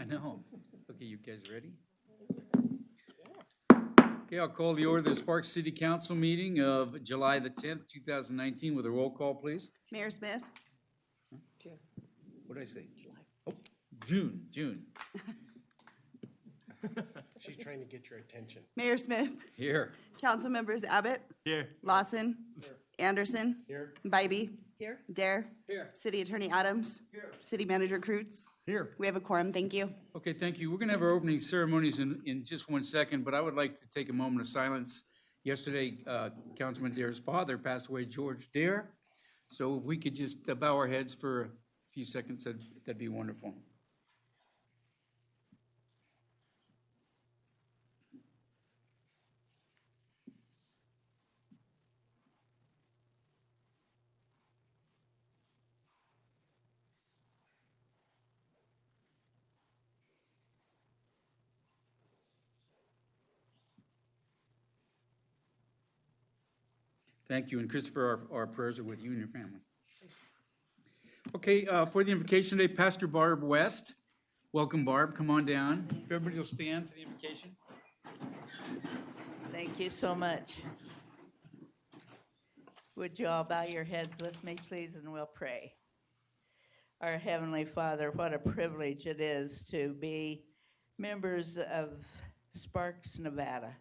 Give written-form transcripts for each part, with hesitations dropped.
know. Okay, you guys ready? Okay, I'll call the order of the Sparks City Council meeting of July the 10th, 2019 with a roll call, please. Mayor Smith, What did I say? Oh, June. She's trying to get your attention. Mayor Smith, Here. council members Abbott, Here. Lawson, Anderson, Here. Bybee, Here. Dare, Here. City Attorney Adams, City Manager Cruz. Here. We have a quorum, thank you. Okay, thank you. We're going to have our opening ceremonies in just 1 second, but I would like to take a moment of silence. Yesterday, Councilman Dare's father passed away, George Dare. So if we could just bow our heads for a few seconds, that'd be wonderful. Thank you, and Christopher, our prayers are with you and your family. Okay, for the invocation today, Pastor Barb West. Welcome, Barb. Come on down. If everybody will stand for the invocation. Thank you so much. Would you all bow your heads with me, please, and we'll pray. Our Heavenly Father, what a privilege it is to be members of Sparks, Nevada,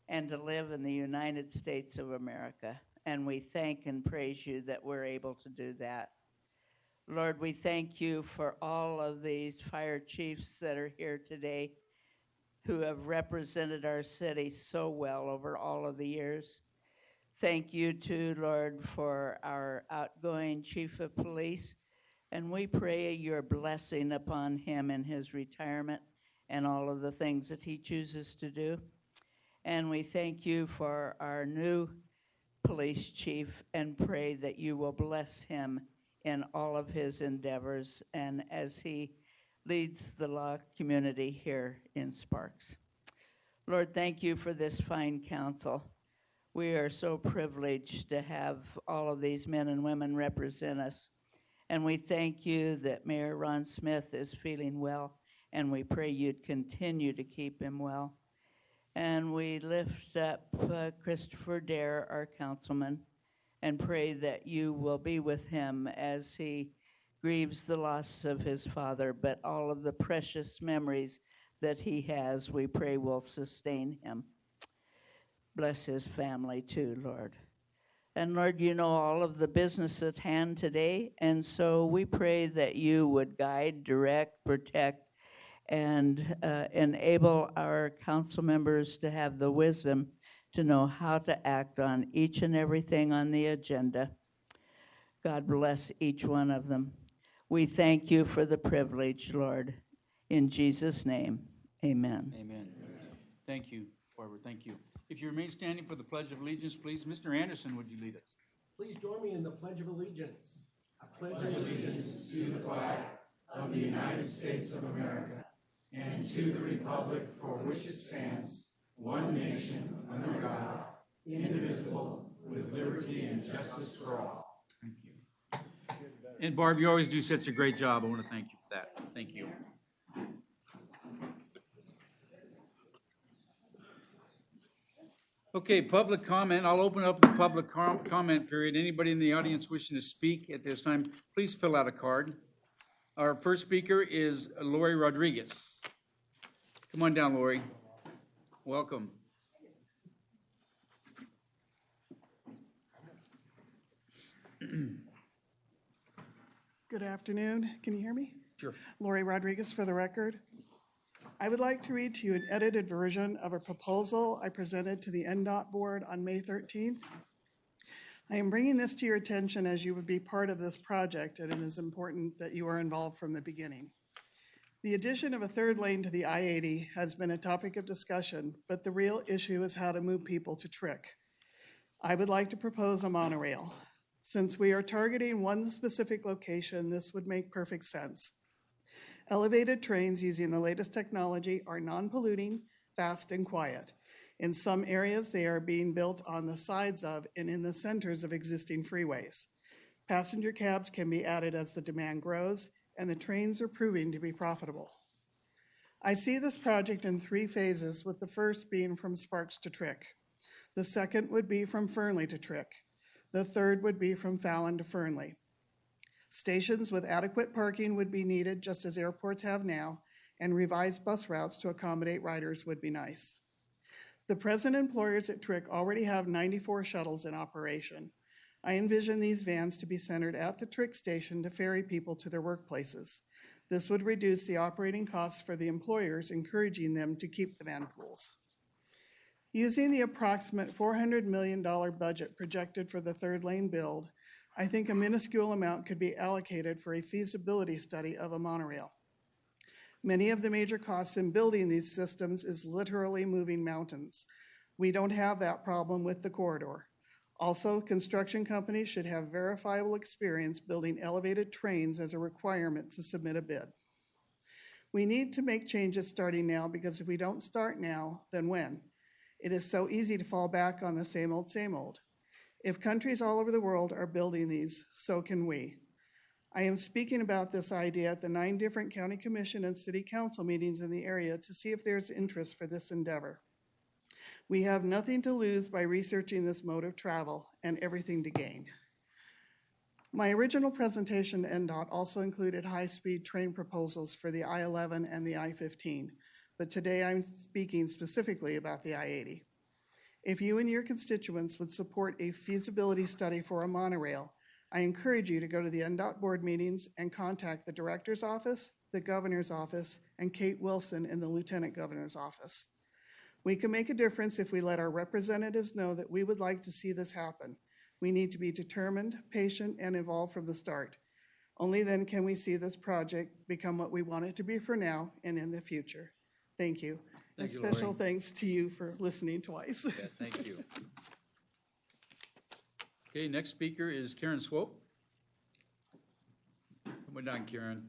and to live in the United States of America. And we thank and praise you that we're able to do that. Lord, we thank you for all of these fire chiefs that are here today who have represented our city so well over all of the years. Thank you too, Lord, for our outgoing chief of police. And we pray your blessing upon him in his retirement and all of the things that he chooses to do. And we thank you for our new police chief and pray that you will bless him in all of his endeavors and as he leads the law community here in Sparks. Lord, thank you for this fine council. We are so privileged to have all of these men and women represent us. And we thank you that Mayor Ron Smith is feeling well, and we pray you'd continue to keep him well. And we lift up Christopher Dare, our councilman, and pray that you will be with him as he grieves the loss of his father, but all of the precious memories that he has, we pray will sustain him. Bless his family too, Lord. And Lord, you know all of the business at hand today, and so we pray that you would guide, direct, protect, and enable our council members to have the wisdom to know how to act on each and everything on the agenda. God bless each one of them. We thank you for the privilege, Lord. In Jesus' name, amen. Amen. Thank you, Barbara. Thank you. If you remain standing for the Pledge of Allegiance, please. Mr. Anderson, would you lead us? Please join me in the Pledge of Allegiance. I pledge allegiance to the flag of the United States of America and to the republic for which it stands, one nation, under God, indivisible, with liberty and justice for all. Thank you. And Barb, you always do such a great job. I want to thank you for that. Thank you. Okay, public comment. I'll open up the public comment period. Anybody in the audience wishing to speak at this time, please fill out a card. Our first speaker is Lori Rodriguez. Come on down, Lori. Welcome. Good afternoon. Can you hear me? Sure. Lori Rodriguez for the record. I would like to read to you an edited version of a proposal I presented to the NDOT board on May 13th. I am bringing this to your attention as you would be part of this project, and it is important that you are involved from the beginning. The addition of a third lane to the I-80 has been a topic of discussion, but the real issue is how to move people to Trick. I would like to propose a monorail. Since we are targeting one specific location, this would make perfect sense. Elevated trains using the latest technology are non-polluting, fast, and quiet. In some areas, they are being built on the sides of and in the centers of existing freeways. Passenger cabs can be added as the demand grows, and the trains are proving to be profitable. I see this project in 3 phases, with the first being from Sparks to Trick. The second would be from Fernley to Trick. The third would be from Fallon to Fernley. Stations with adequate parking would be needed, just as airports have now, and revised bus routes to accommodate riders would be nice. The present employers at Trick already have 94 shuttles in operation. I envision these vans to be centered at the Trick station to ferry people to their workplaces. This would reduce the operating costs for the employers, encouraging them to keep the van pools. Using the approximate $400 million budget projected for the third lane build, I think a minuscule amount could be allocated for a feasibility study of a monorail. Many of the major costs in building these systems is literally moving mountains. We don't have that problem with the corridor. Also, construction companies should have verifiable experience building elevated trains as a requirement to submit a bid. We need to make changes starting now, because if we don't start now, then when? It is so easy to fall back on the same old, same old. If countries all over the world are building these, so can we. I am speaking about this idea at the 9 different county commission and city council meetings in the area to see if there's interest for this endeavor. We have nothing to lose by researching this mode of travel, and everything to gain. My original presentation to NDOT also included high-speed train proposals for the I-11 and the I-15, but today I'm speaking specifically about the I-80. If you and your constituents would support a feasibility study for a monorail, I encourage you to go to the NDOT board meetings and contact the director's office, the governor's office, and Kate Wilson in the lieutenant governor's office. We can make a difference if we let our representatives know that we would like to see this happen. We need to be determined, patient, and involved from the start. Only then can we see this project become what we want it to be for now and in the future. Thank you. And Thank you, special Lori. thanks to you for listening twice. Yeah, thank you. Okay, next speaker is Karen Swope. Come on down, Karen.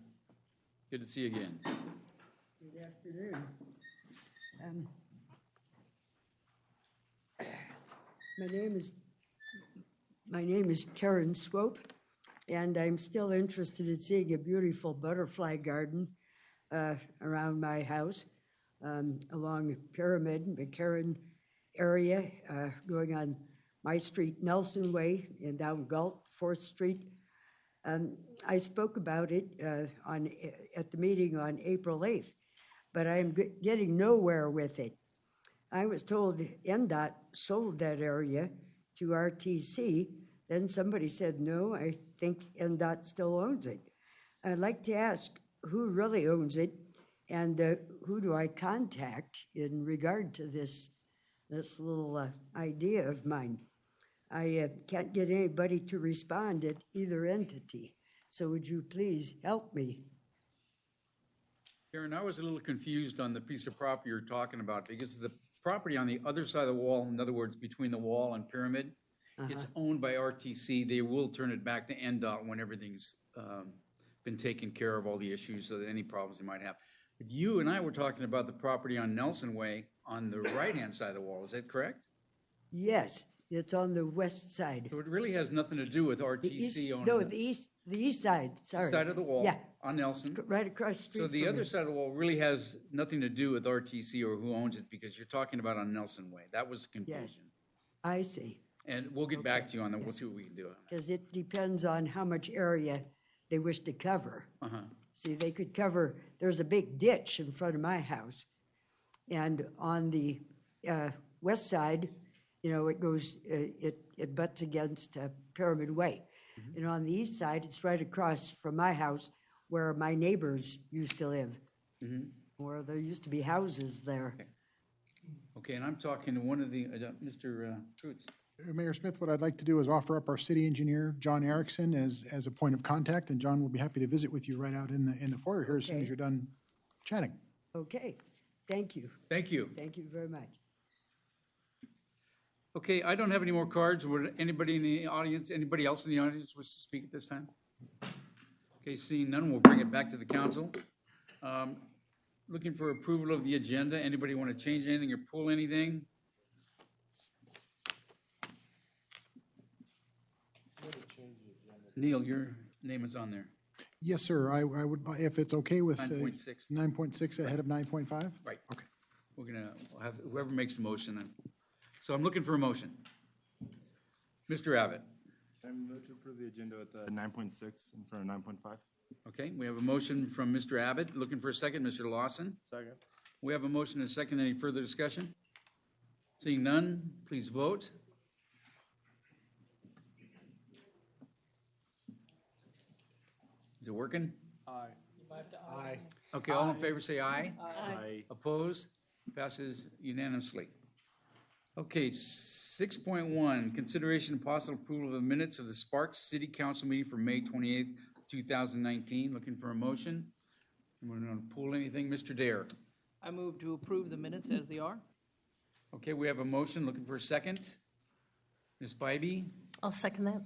Good to see you again. Good afternoon. My name is Karen Swope, and I'm still interested in seeing a beautiful butterfly garden around my house along Pyramid, McCarran area, going on my street, Nelson Way, and down Galt, 4th Street. I spoke about it at the meeting on April 8th, but I'm getting nowhere with it. I was told NDOT sold that area to RTC. Then somebody said, no, I think NDOT still owns it. I'd like to ask who really owns it, and who do I contact in regard to this little idea of mine. I can't get anybody to respond at either entity. So would you please help me? Karen, I was a little confused on the piece of property you're talking about, because the property on the other side of the wall, in other words, between the wall and Pyramid, it's owned by RTC. They will turn it back to NDOT when everything's been taken care of, all the issues, or any problems they might have. But you and I were talking about the property on Nelson Way on the right-hand side of the wall. Is that correct? Yes, it's on the west side. So it really has nothing to do with The east, RTC owning no, the the east side, sorry. side of the wall Yeah, on Nelson. right across the street So the from other it. side of the wall really has nothing to do with RTC or who owns it, because you're talking about on Nelson Way. That was the confusion. I see, And we'll get back to you on that. We'll see what we can do. because it depends on how much area they wish to cover. Uh-huh. See, they could cover, there's a big ditch in front of my house. And on the west side, you know, it goes, it butts against Pyramid Way. Mm-hmm. And on the east side, it's right across from my house where my neighbors used to live, where there used to be houses there. Okay, and I'm talking to one of the, Mr. Trutz. Mayor Smith, what I'd like to do is offer up our city engineer, John Erickson, as a point of contact, and John will be happy to visit with you right out in the foyer here as soon as Okay. you're done chatting. Okay, thank you. Thank you. Thank you very much. Okay, I don't have any more cards. Would anybody in the audience, anybody else in the audience wish to speak at this time? Okay, seeing none, we'll bring it back to the council. Looking for approval of the agenda. Anybody want to change anything or pull anything? Neil, your name is on there. Yes, sir. I would, if it's okay with. 9.6. 9.6 ahead of 9.5? Right. Okay. We're gonna have whoever makes the motion. So I'm looking for a motion. Mr. Abbott. I move to approve the agenda with 9.6 in front of 9.5. Okay, we have a motion from Mr. Abbott. Looking for a second, Mr. Lawson. Second. We have a motion and a second. Any further discussion? Seeing none, please vote. Is it working? Aye. Aye. Okay, all in favor say aye. Aye. Opposed? Passes unanimously. Okay, 6.1, consideration and possible approval of the minutes of the Sparks City Council meeting for May 28th, 2019. Looking for a motion. Anyone want to pull anything? Mr. Dare. I move to approve the minutes as they are. Okay, we have a motion. Looking for a second. Ms. Bybee? I'll second that.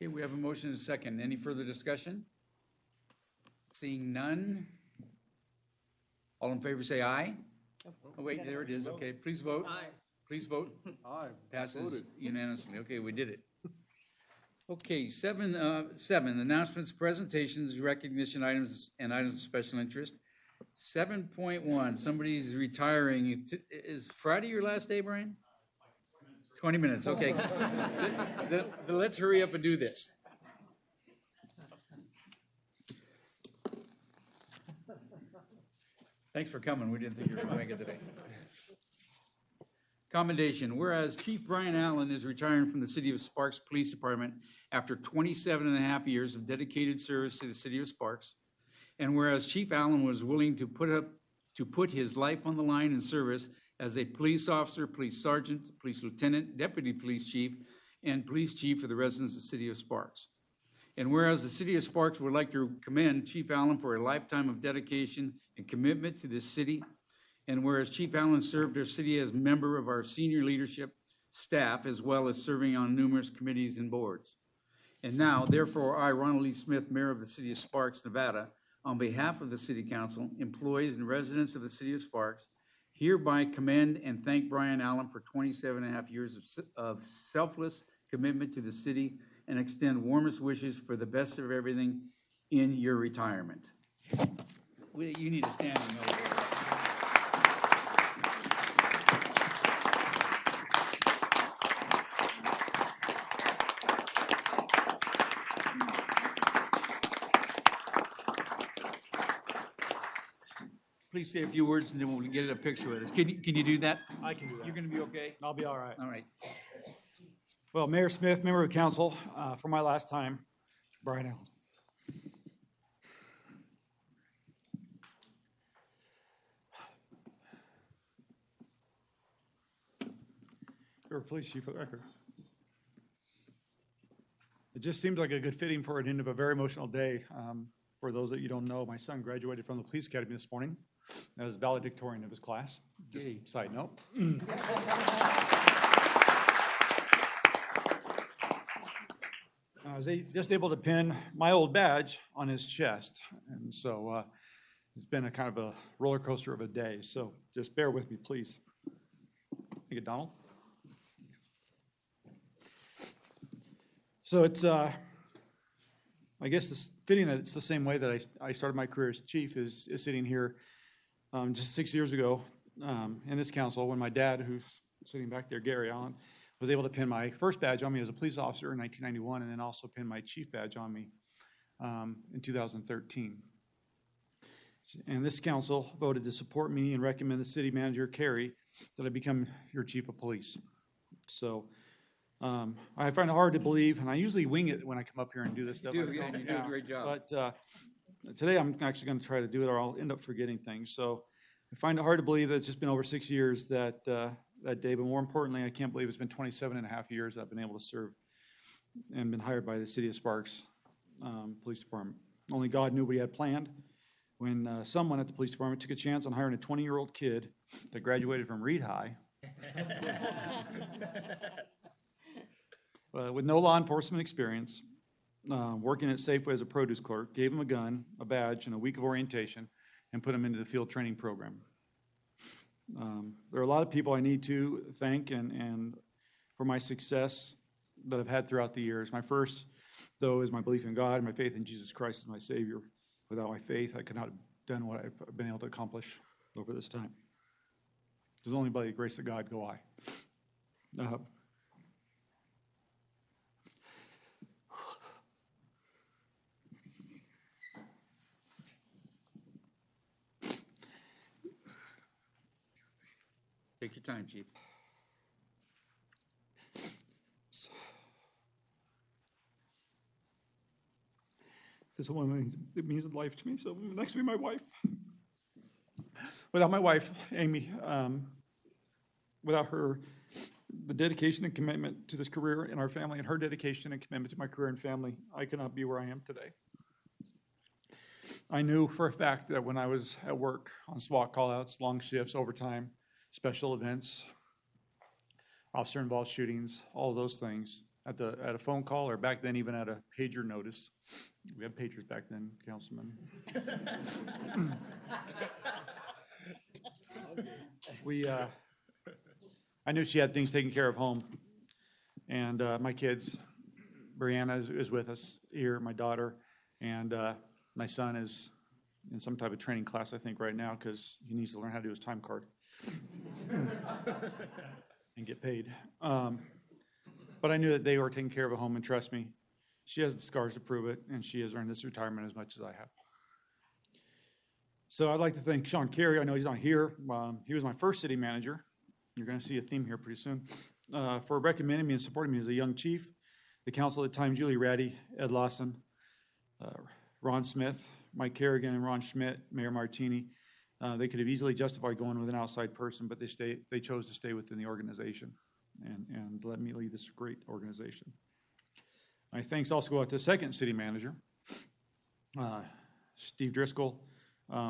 Okay, we have a motion and a second. Any further discussion? Seeing none. All in favor say aye. Oh, wait, there it is. Okay, please vote. Aye. Please vote. Aye. Passes unanimously. Okay, we did it. Okay, seven, announcements, presentations, recognition items, and items of special interest. 7.1, somebody's retiring. Is Friday your last day, Brian? 20 minutes, okay. Let's hurry up and do this. Thanks for coming. We didn't think you were going to make it today. Commendation, whereas Chief Brian Allen is retiring from the City of Sparks Police Department after 27 and a half years of dedicated service to the City of Sparks, and whereas Chief Allen was willing to put his life on the line in service as a police officer, police sergeant, police lieutenant, deputy police chief, and police chief for the residents of the City of Sparks. And whereas the City of Sparks would like to commend Chief Allen for a lifetime of dedication and commitment to this city, and whereas Chief Allen served our city as member of our senior leadership staff, as well as serving on numerous committees and boards. And now, therefore, I, Ronald E. Smith, Mayor of the City of Sparks, Nevada, on behalf of the City Council, employees, and residents of the City of Sparks, hereby commend and thank Brian Allen for 27 and a half years of selfless commitment to the city and extend warmest wishes for the best of everything in your retirement. You need to stand and know that. Please say a few words and then we'll get a picture with us. Can you do that? I can do that. You're gonna be okay? I'll be all right. All right. Well, Mayor Smith, member of council, for my last time, Brian Allen. You're a police chief for the record. It just seems like a good fitting for an end of a very emotional day. For those that you don't know, my son graduated from the police academy this morning as valedictorian of his class. Just Yay. side note. I was just able to pin my old badge on his chest, and so it's been a kind of a roller coaster of a day, so just bear with me, please. Thank you, Donald. So it's, I guess it's fitting that it's the same way that I started my career as chief is sitting here just 6 years ago in this council when my dad, who's sitting back there, Gary Allen, was able to pin my first badge on me as a police officer in 1991 and then also pin my chief badge on me in 2013. And this council voted to support me and recommend the city manager, Carrie, that I become your chief of police. So I find it hard to believe, and I usually wing it when I come up here and do this stuff. You do, and you do a great job. But today I'm actually going to try to do it, or I'll end up forgetting things. So I find it hard to believe that it's just been over 6 years that day, but more importantly, I can't believe it's been 27 and a half years that I've been able to serve and been hired by the City of Sparks Police Department. Only God knew what he had planned when someone at the police department took a chance on hiring a 20-year-old kid that graduated from Reed High with no law enforcement experience, working at Safeway as a produce clerk, gave him a gun, a badge, and a week of orientation, and put him into the field training program. There are a lot of people I need to thank and for my success that I've had throughout the years. My first though is my belief in God and my faith in Jesus Christ as my Savior. Without my faith, I could not have done what I've been able to accomplish over this time. There's only by the grace of God go I. Take your time, Chief. This woman, it means life to me. So next to me, my wife. Without my wife, Amy, without her, the dedication and commitment to this career in our family, and her dedication and commitment to my career and family, I could not be where I am today. I knew for a fact that when I was at work on SWAT callouts, long shifts, overtime, special events, officer-involved shootings, all of those things, at a phone call, or back then even at a pager notice. We had pagers back then, Councilman. I knew she had things taken care of home. And my kids, Brianna is with us here, my daughter, and my son is in some type of training class, I think, right now, because he needs to learn how to do his time card and get paid. But I knew that they were taking care of a home, and trust me, she has the scars to prove it, and she has earned this retirement as much as I have. So I'd like to thank Sean Carey. I know he's not here. He was my first city manager. You're going to see a theme here pretty soon. For recommending me and supporting me as a young chief. The council at the time, Julie Ratty, Ed Lawson, Ron Smith, Mike Kerrigan, and Ron Schmidt, Mayor Martini. They could have easily justified going with an outside person, but they chose to stay within the organization and let me lead this great organization. My thanks also go out to the second city manager, Steve Driscoll.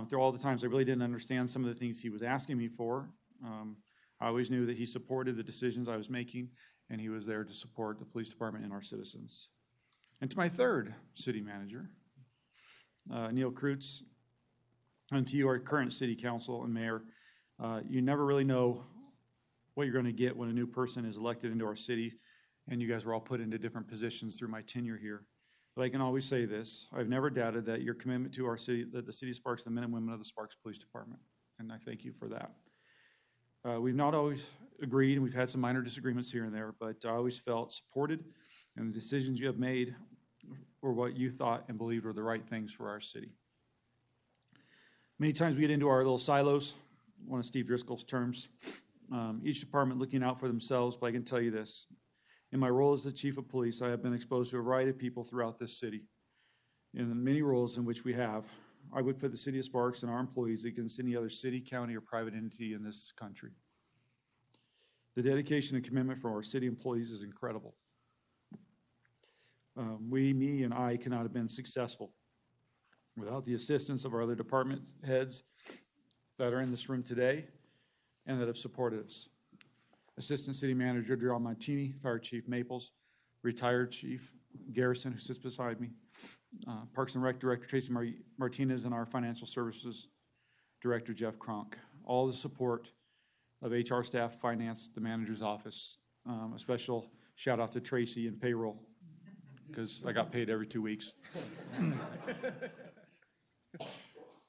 Through all the times I really didn't understand some of the things he was asking me for, I always knew that he supported the decisions I was making, and he was there to support the police department and our citizens. And to my third city manager, Neil Kreutz, and to you, our current city council and mayor, you never really know what you're going to get when a new person is elected into our city, and you guys were all put into different positions through my tenure here. But I can always say this, I've never doubted that your commitment to our city, that the city of Sparks, the men and women of the Sparks Police Department, and I thank you for that. We've not always agreed, and we've had some minor disagreements here and there, but I always felt supported, and the decisions you have made were what you thought and believed were the right things for our city. Many times we get into our little silos, one of Steve Driscoll's terms, each department looking out for themselves, but I can tell you this. In my role as the chief of police, I have been exposed to a variety of people throughout this city. In the many roles in which we have, I would put the city of Sparks and our employees against any other city, county, or private entity in this country. The dedication and commitment from our city employees is incredible. Me and I cannot have been successful without the assistance of our other department heads that are in this room today and that have supported us. Assistant City Manager Darrell Montini, Fire Chief Maples, retired Chief Garrison, who sits beside me, Parks and Rec Director Tracy Martinez, and our Financial Services Director Jeff Kronk. All the support of HR staff, finance, the manager's office. A special shout out to Tracy and payroll, because I got paid every 2 weeks.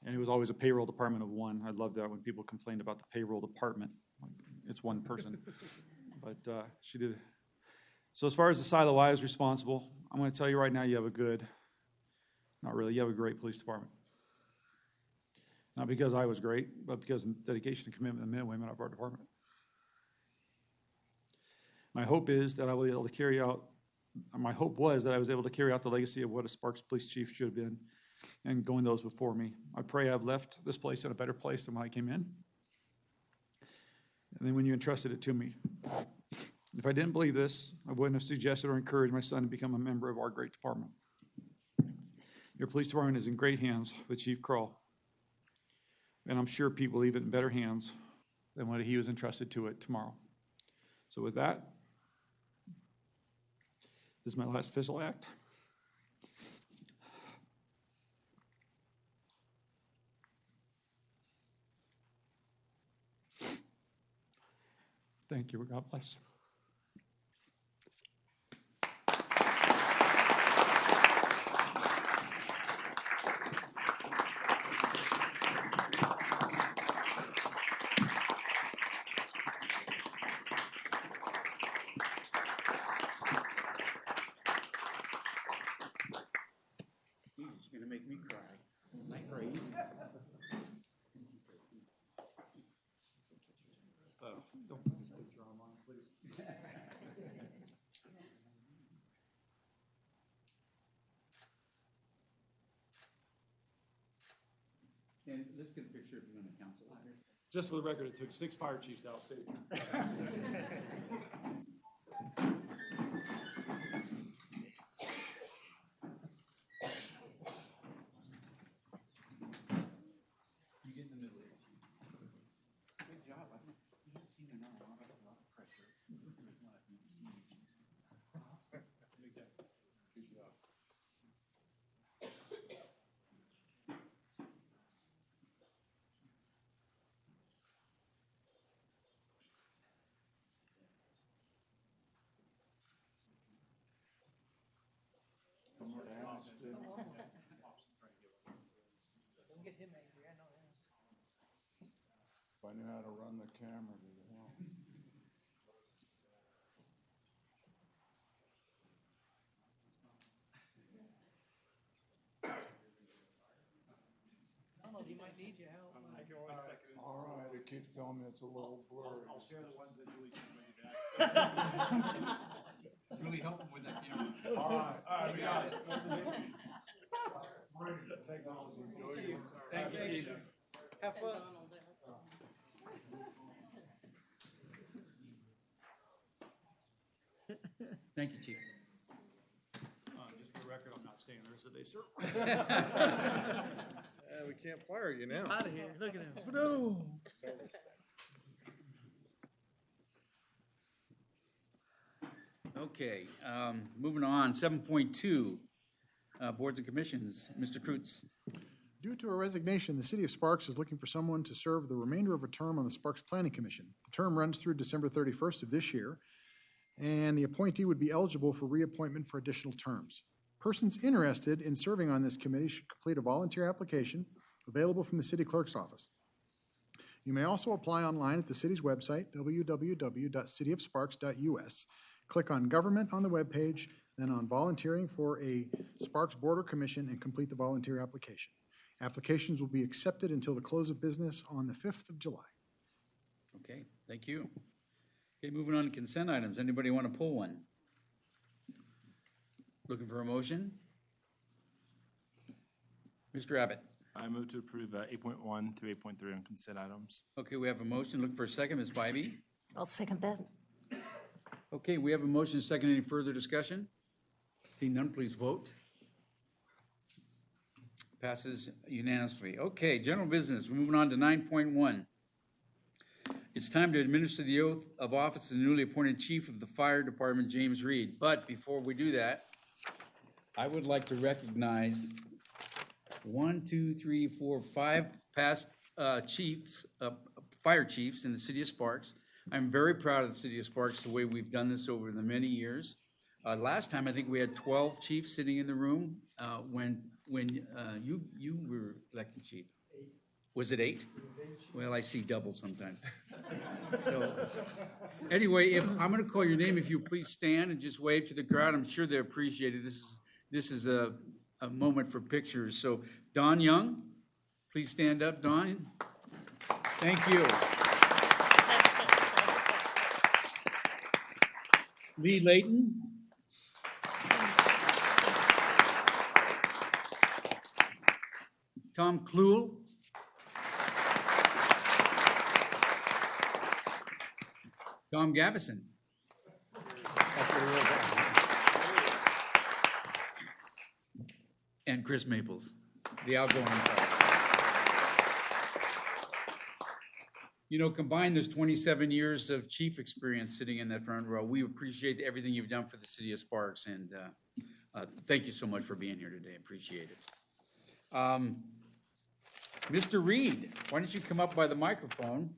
And it was always a payroll department of one. I love that when people complained about the payroll department. It's one person, but she did. So as far as the silo I was responsible, I'm going to tell you right now, you have a good, not really, you have a great police department. Not because I was great, but because of dedication and commitment of the men and women of our department. My hope is that I will be able to carry out, my hope was that I was able to carry out the legacy of what a Sparks police chief should have been, and going those before me. I pray I've left this place in a better place than when I came in. And then when you entrusted it to me. If I didn't believe this, I wouldn't have suggested or encouraged my son to become a member of our great department. Your police department is in great hands with Chief Kroll. And I'm sure Pete will leave it in better hands than when he was entrusted to it tomorrow. So with that, this is my last official act. Thank you. God bless. Don't put this picture on mine, please. And let's get a picture of you on the council. Just for the record, it took 6 fire chiefs to outstate you. You get in the middle of it. Good job. I think you've seen it now. I've had a lot of pressure. There's not, you've seen it. Good job. Don't get him angry, I know that. If I knew how to run the camera, to the hell. Donald, he might need your help. All right, it keeps telling me it's a little blurry. I'll share the ones that Julie can make. It's really helping with that camera. All right. All right, we got it. Technology. Thank you, Chief. Have fun. Thank you, Chief. Just for the record, I'm not staying the rest of the day, sir. We can't fire you now. Out of here, look at him. No. Okay, moving on, 7.2, boards and commissions. Mr. Kreutz. Due to a resignation, the City of Sparks is looking for someone to serve the remainder of a term on the Sparks Planning Commission. The term runs through December 31st of this year, and the appointee would be eligible for reappointment for additional terms. Persons interested in serving on this committee should complete a volunteer application available from the city clerk's office. You may also apply online at the city's website, www.cityofsparks.us. Click on Government on the webpage, then on Volunteering for a Sparks Board or Commission, and complete the volunteer application. Applications will be accepted until the close of business on the 5th of July. Okay, thank you. Okay, moving on to consent items. Anybody want to pull one? Looking for a motion? Mr. Abbott. I move to approve 8.1 through 8.3 on consent items. Okay, we have a motion. Looking for a second. Ms. Bybee. I'll second that. Okay, we have a motion, second. Any further discussion? Seeing none, please vote. Passes unanimously. Okay, general business. We're moving on to 9.1. It's time to administer the oath of office to the newly appointed chief of the fire department, James Reed. But before we do that, I would like to recognize 5 past chiefs, fire chiefs in the city of Sparks. I'm very proud of the city of Sparks, the way we've done this over the many years. Last time, I think we had 12 chiefs sitting in the room when you were elected chief. Was it 8? Well, I see double sometimes. So, anyway, if I'm going to call your name, if you please stand and just wave to the crowd. I'm sure they appreciate it. This is a moment for pictures. So, Don Young, please stand up, Don. Thank you. Lee Layton. Tom Kluhl. Tom Gavison. And Chris Maples, the outgoing. You know, combined, there's 27 years of chief experience sitting in that front row. We appreciate everything you've done for the city of Sparks, and thank you so much for being here today. Appreciate it. Mr. Reed, why don't you come up by the microphone?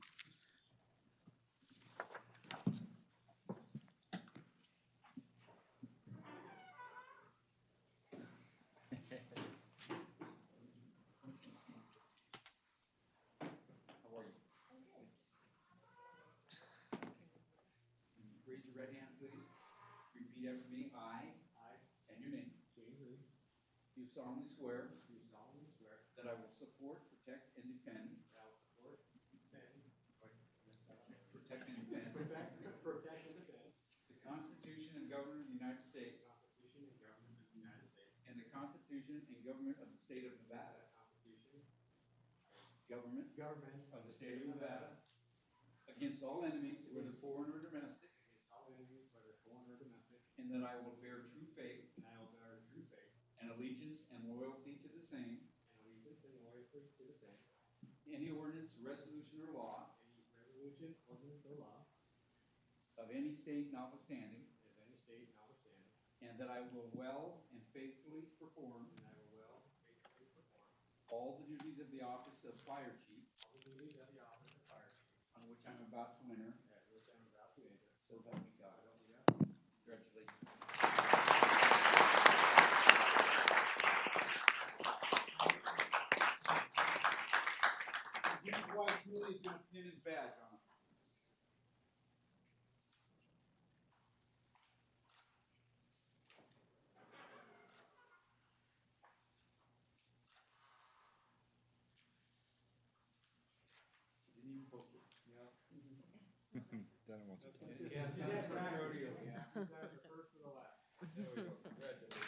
Raise your right hand, please. Repeat after me. I, and your name. James Reed. Do solemnly swear. That I will support, protect, and defend. Protect and defend. government of the United States. And the Constitution and government of the state of Nevada. Government of the state of Nevada. Against all enemies, whether foreign or domestic. And that I will bear true faith. And allegiance and loyalty to the same. Any ordinance, resolution, or law. Of any state notwithstanding. And that I will well and faithfully perform. All the duties of the office of fire chief. On which I'm about to enter. So help me God. Congratulations. His wife Julie's gonna pin his badge on him. Didn't even poke it. That wants it. Yeah, she's at the rodeo, yeah. There we go. Congratulations.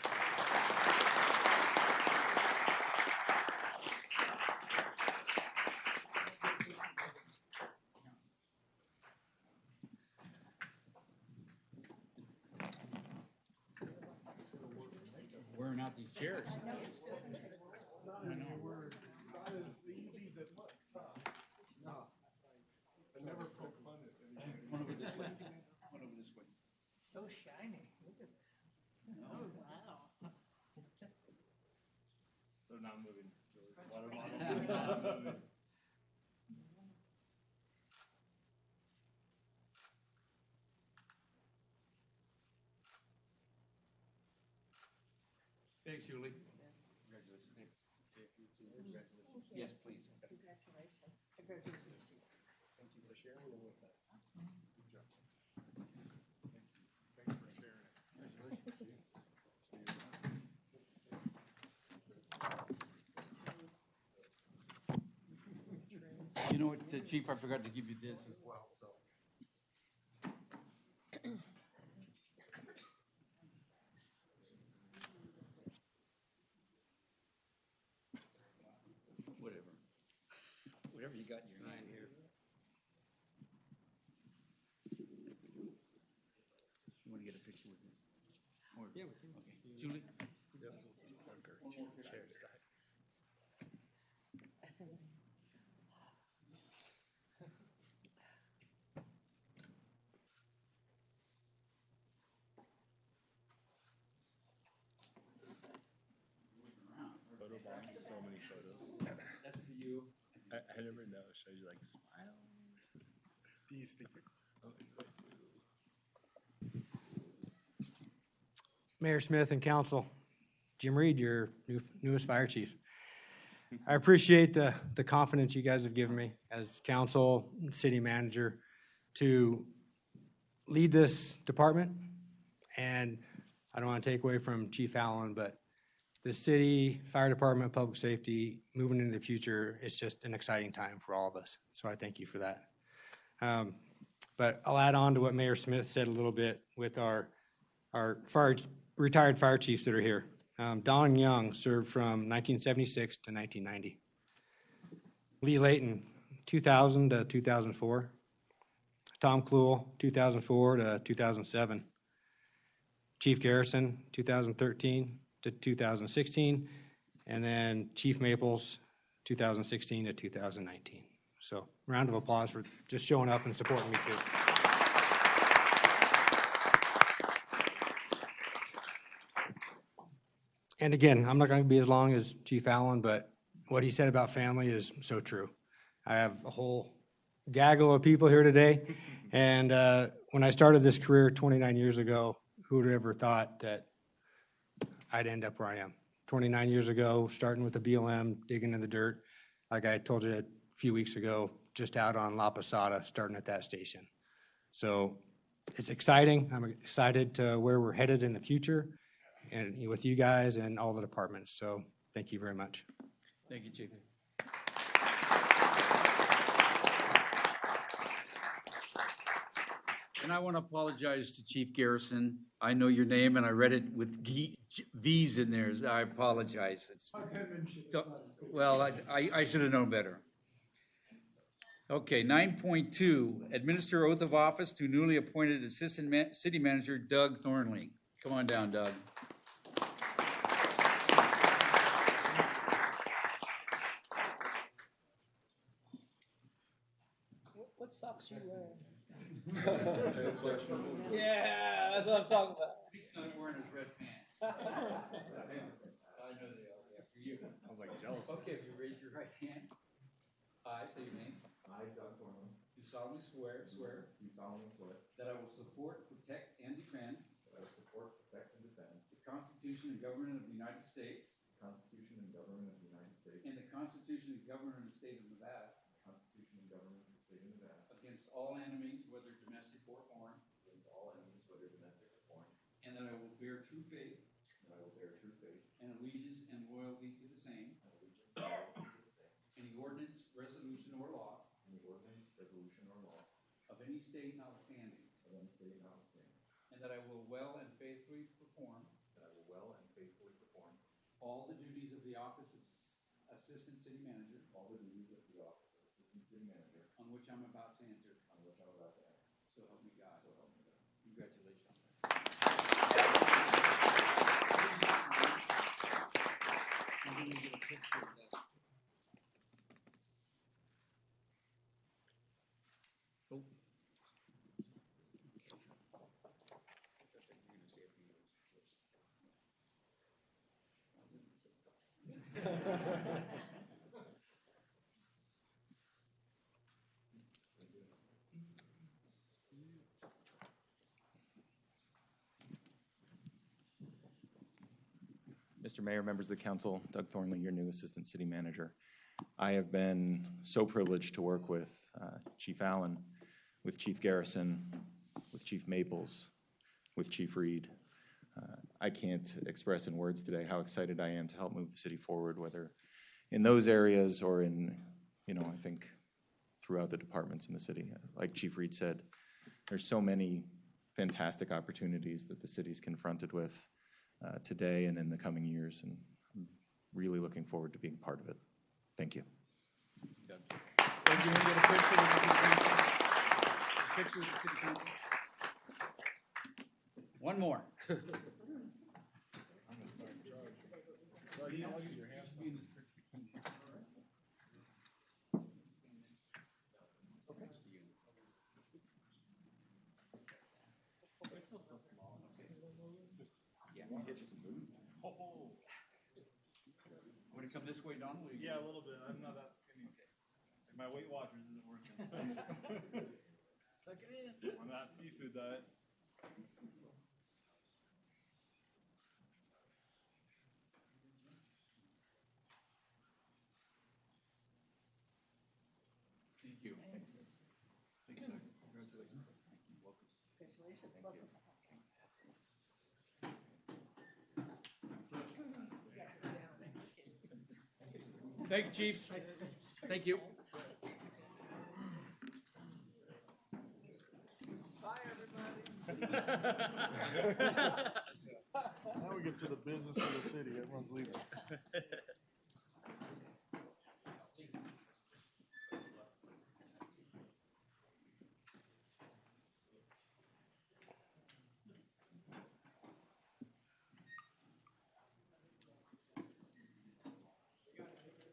Wearing out these chairs. Not as easy as it looks, huh? No. I never poke fun at anything. One over this way. One over this way. So shiny. Look at, oh, wow. They're not moving. Water bottle. Not moving. Thanks, Julie. Congratulations. Congratulations. Yes, please. Congratulations. Congratulations to you. Thank you for sharing it with us. Good job. Thank you for sharing it. You know what, Chief, I forgot to give you this as well, so. Whatever. Whatever you got in your hand here. You wanna get a picture with this? Yeah, we can. Okay, Julie? One more picture. Photo box, so many photos. That's for you. I never know. Show you like smile. Do you stick your? Mayor Smith and council, Jim Reed, your newest fire chief. I appreciate the confidence you guys have given me as council, and city manager to lead this department. And I don't want to take away from Chief Allen, but the city, fire department, public safety, moving into the future, it's just an exciting time for all of us. So I thank you for that. But I'll add on to what Mayor Smith said a little bit with our retired fire chiefs that are here. Don Young served from 1976 to 1990. Lee Layton, 2000 to 2004. Tom Kluhl, 2004 to 2007. Chief Garrison, 2013 to 2016. And then Chief Maples, 2016 to 2019. So round of applause for just showing up and supporting me too. And again, I'm not going to be as long as Chief Allen, but what he said about family is so true. I have a whole gaggle of people here today. And when I started this career 29 years ago, who would have ever thought that I'd end up where I am? 29 years ago, starting with the BLM, digging in the dirt, like I told you a few weeks ago, just out on La Posada, starting at that station. So it's exciting. I'm excited to where we're headed in the future and with you guys and all the departments. So thank you very much. Thank you, Chief. And I want to apologize to Chief Garrison. I know your name and I read it with V's in there. So I apologize. Well, I should have known better. Okay, 9.2, administer oath of office to newly appointed Assistant City Manager Doug Thornley. Come on down, Doug. What socks you wearing? Yeah, that's what I'm talking about. He's not wearing his red pants. I know they are, yeah, for you. I was like jealous. Okay, if you raise your right hand. I say your name. I, Doug Thornley, Do solemnly swear do solemnly swear that I will support, protect, and defend that I will support, protect, and defend the Constitution and government of the United States the Constitution and government of the United States and the Constitution and government of the state of Nevada the Constitution and government of the state of Nevada against all enemies, whether domestic or foreign, against all enemies, whether domestic or foreign, and that I will bear true faith and I will bear true faith and allegiance and loyalty to the same, and allegiance and loyalty to the same, any ordinance, resolution, or law any ordinance, resolution, or law of any state notwithstanding, of any state notwithstanding, and that I will well and faithfully perform that I will well and faithfully perform all the duties of the office of Assistant City Manager all the duties of the office of Assistant City Manager on which I'm about to enter. on which I'm about to enter. So help me God. So help me God. Congratulations. And then we get a picture of that. Oh. Mr. Mayor, members of the council, Doug Thornley, your new Assistant City Manager. I have been so privileged to work with Chief Allen, with Chief Garrison, with Chief Maples, with Chief Reed. I can't express in words today how excited I am to help move the city forward, whether in those areas or in, I think throughout the departments in the city. Like Chief Reed said, there's so many fantastic opportunities that the city's confronted with today and in the coming years, and I'm really looking forward to being part of it. Thank you. Thank you. Want to get a picture with the city council? A picture with the city council? One more. Want to come this way, Donald? or you- Yeah, a little bit. I'm not that skinny. My Weight Watchers isn't working. Suck it in. On that seafood diet. Thank you. Thanks, Doug. Congratulations. Congratulations, welcome. Thank you, chiefs. Thank you. Now we get to the business of the city, everyone's leaving.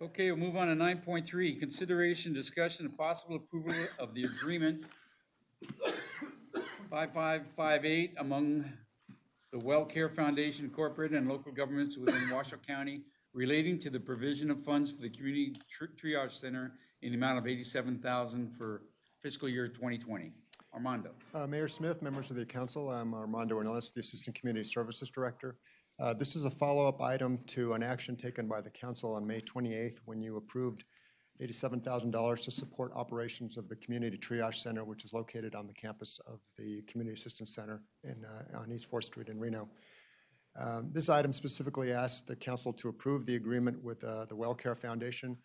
Okay, we'll move on to 9.3, consideration, discussion, and possible approval of the agreement 5558 among the WellCare Foundation Incorporated and local governments within Washoe County relating to the provision of funds for the Community Triage Center in the amount of $87,000 for fiscal year 2020. Armando. Mayor Smith, members of the council, I'm Armando Ornelas, the Assistant Community Services Director. This is a follow-up item to an action taken by the council on May 28th when you approved $87,000 to support operations of the Community Triage Center, which is located on the campus of the Community Assistance Center on East 4th Street in Reno. This item specifically asks the council to approve the agreement with the WellCare Foundation.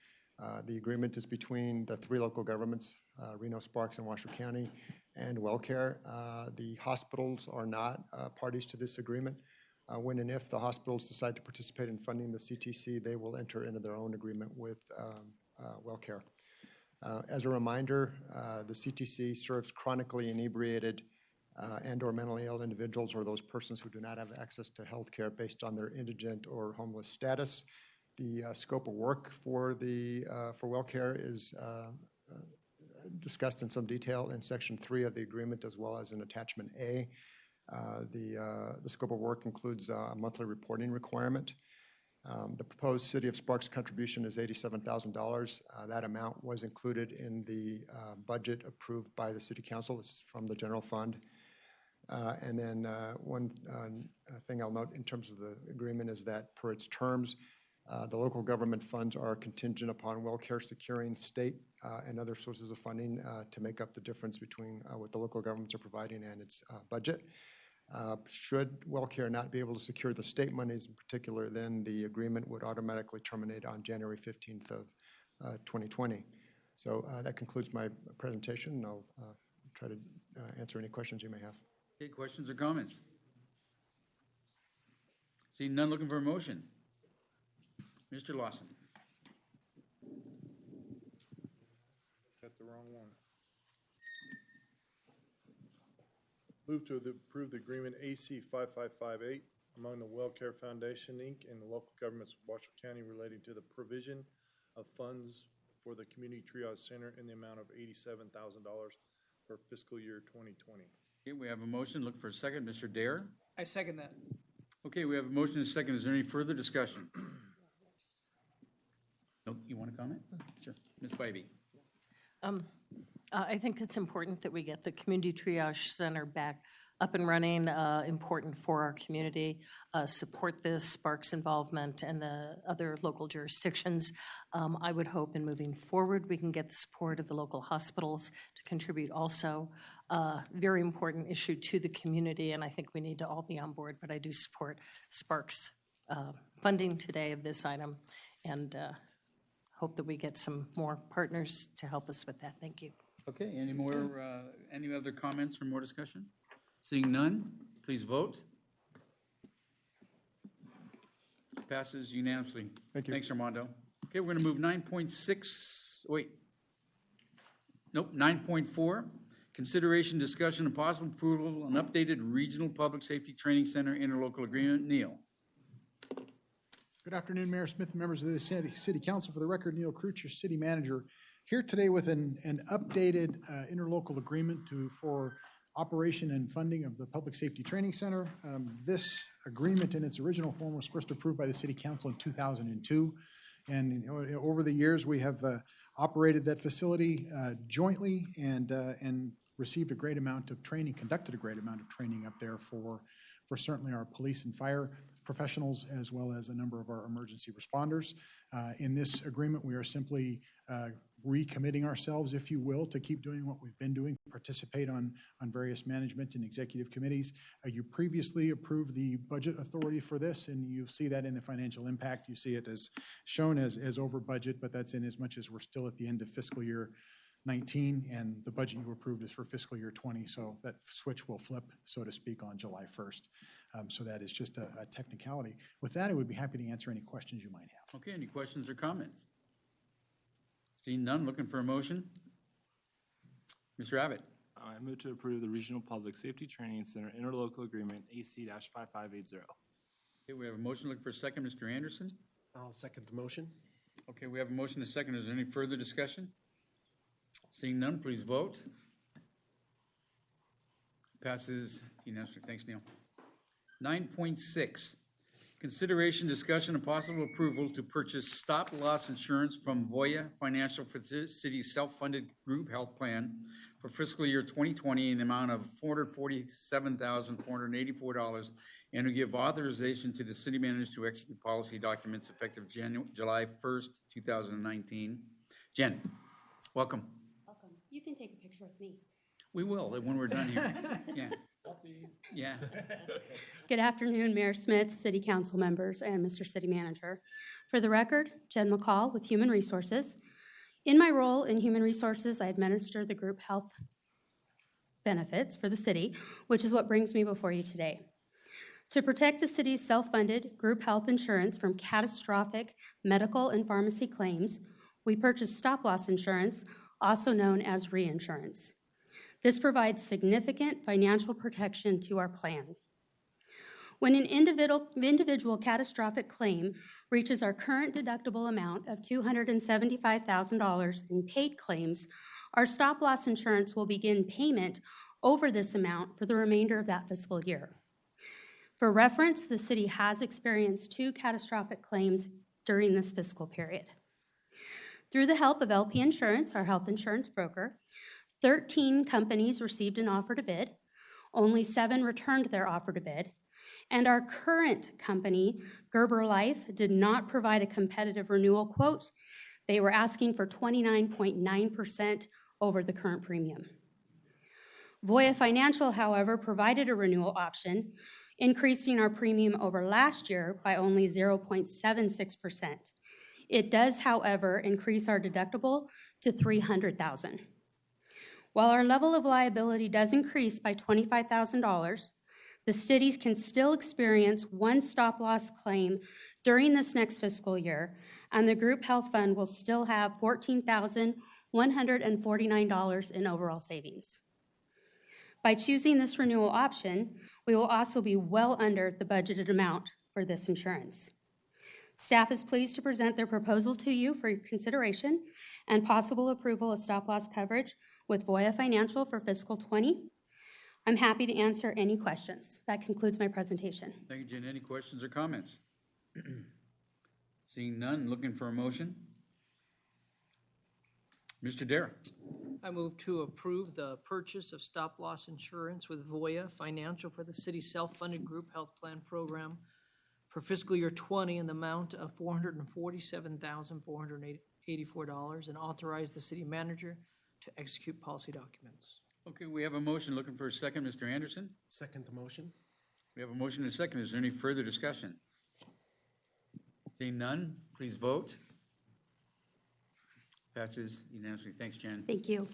The agreement is between the three local governments, Reno, Sparks, and Washoe County, and WellCare. The hospitals are not parties to this agreement. When and if the hospitals decide to participate in funding the CTC, they will enter into their own agreement with WellCare. As a reminder, the CTC serves chronically inebriated and/or mentally ill individuals or those persons who do not have access to health care based on their indigent or homeless status. The scope of work for WellCare is discussed in some detail in Section 3 of the agreement, as well as in Attachment A. The scope of work includes a monthly reporting requirement. The proposed City of Sparks contribution is $87,000. That amount was included in the budget approved by the City Council. It's from the general fund. And then one thing I'll note in terms of the agreement is that per its terms, the local government funds are contingent upon WellCare securing state and other sources of funding to make up the difference between what the local governments are providing and its budget. Should WellCare not be able to secure the state monies in particular, then the agreement would automatically terminate on January 15th of 2020. So that concludes my presentation, and I'll try to answer any questions you may have. Okay, questions or comments? Seeing none, looking for a motion. Mr. Lawson. Got the wrong one. Move to approve the agreement AC 5558 among the WellCare Foundation, Inc. and the local governments of Washoe County relating to the provision of funds for the Community Triage Center in the amount of $87,000 for fiscal year 2020. Okay, we have a motion. Look for a second. Mr. Dare. I second that. Okay, we have a motion and a second. Is there any further discussion? No, you want to comment? Sure. Ms. Bybee. I think it's important that we get the Community Triage Center back up and running, important for our community, support this Sparks involvement and the other local jurisdictions. I would hope in moving forward, we can get the support of the local hospitals to contribute also. Very important issue to the community, and I think we need to all be on board, but I do support Sparks funding today of this item, and hope that we get some more partners to help us with that. Thank you. Okay, any other comments or more discussion? Seeing none, please vote. Passes unanimously. Thank you. Thanks, Armando. Okay, we're gonna move 9.4. Consideration, discussion, and possible approval on updated Regional Public Safety Training Center interlocal agreement. Neil. Good afternoon, Mayor Smith and members of the City Council. For the record, Neil Kreutz, your city manager, here today with an updated interlocal agreement for operation and funding of the Public Safety Training Center. This agreement in its original form was first approved by the City Council in 2002. And over the years, we have operated that facility jointly and received a great amount of training, conducted a great amount of training up there for certainly our police and fire professionals, as well as a number of our emergency responders. In this agreement, we are simply recommitting ourselves, if you will, to keep doing what we've been doing, participate on various management and executive committees. You previously approved the budget authority for this, and you see that in the financial impact. You see it as shown as over budget, but that's in as much as we're still at the end of fiscal year 19, and the budget you approved is for fiscal year 20, so that switch will flip, so to speak, on July 1st. So that is just a technicality. With that, I would be happy to answer any questions you might have. Okay, any questions or comments? Seeing none, looking for a motion. Mr. Abbott. I move to approve the Regional Public Safety Training Center interlocal agreement AC-5580. Okay, we have a motion. Looking for a second. Mr. Anderson. I'll second the motion. Okay, we have a motion and a second. Is there any further discussion? Seeing none, please vote. Passes unanimously. Thanks, Neil. 9.6, consideration, discussion, and possible approval to purchase stop-loss insurance from Voya Financial for the city's self-funded group health plan for fiscal year 2020 in the amount of $447,484, and to give authorization to the city manager to execute policy documents effective July 1st, 2019. Jen, welcome. Welcome. You can take a picture with me. We will, when we're done here. Yeah. Yeah. Good afternoon, Mayor Smith, City Council members, and Mr. City Manager. For the record, Jen McCall with Human Resources. In my role in Human Resources, I administer the group health benefits for the city, which is what brings me before you today. To protect the city's self-funded group health insurance from catastrophic medical and pharmacy claims, we purchased stop-loss insurance, also known as reinsurance. This provides significant financial protection to our plan. When an individual catastrophic claim reaches our current deductible amount of $275,000 in paid claims, our stop-loss insurance will begin payment over this amount for the remainder of that fiscal year. For reference, the city has experienced 2 catastrophic claims during this fiscal period. Through the help of LP Insurance, our health insurance broker, 13 companies received an offer to bid, only 7 returned their offer to bid, and our current company, Gerber Life, did not provide a competitive renewal quote. They were asking for 29.9% over the current premium. Voya Financial, however, provided a renewal option, increasing our premium over last year by only 0.76%. It does, however, increase our deductible to $300,000. While our level of liability does increase by $25,000, the cities can still experience 1 stop-loss claim during this next fiscal year, and the group health fund will still have $14,149 in overall savings. By choosing this renewal option, we will also be well under the budgeted amount for this insurance. Staff is pleased to present their proposal to you for your consideration and possible approval of stop-loss coverage with Voya Financial for fiscal 20. I'm happy to answer any questions. That concludes my presentation. Thank you, Jen. Any questions or comments? Seeing none, looking for a motion. Mr. Dara. I move to approve the purchase of stop-loss insurance with Voya Financial for the city's self-funded group health plan program for fiscal year 20 in the amount of $447,484 and authorize the city manager to execute policy documents. Okay, we have a motion. Looking for a second. Mr. Anderson? Second the motion. We have a motion and a second. Is there any further discussion? Seeing none, please vote. Passes unanimously. Thanks, Jen. Thank you.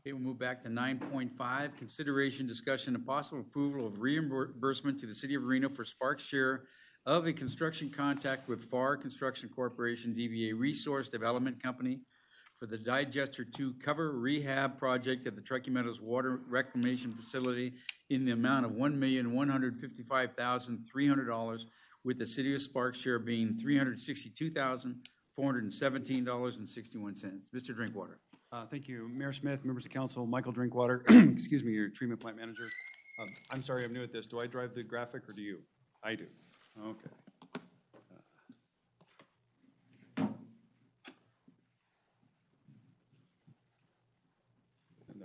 Okay, we'll move back to 9.5, consideration, discussion, and possible approval of reimbursement to the City of Reno for Sparks' share of a construction contract with FAR Construction Corporation, DBA Resource Development Company, for the Digester 2 cover rehab project at the Truckee Meadows Water Reclamation Facility in the amount of $1,155,300, with the City of Sparks' share being $362,417.61. Mr. Drinkwater. Thank you, Mayor Smith, members of council, Michael Drinkwater, excuse me, your treatment plant manager. I'm sorry, I'm new at this. Do I drive the graphic or do you? I do. Okay.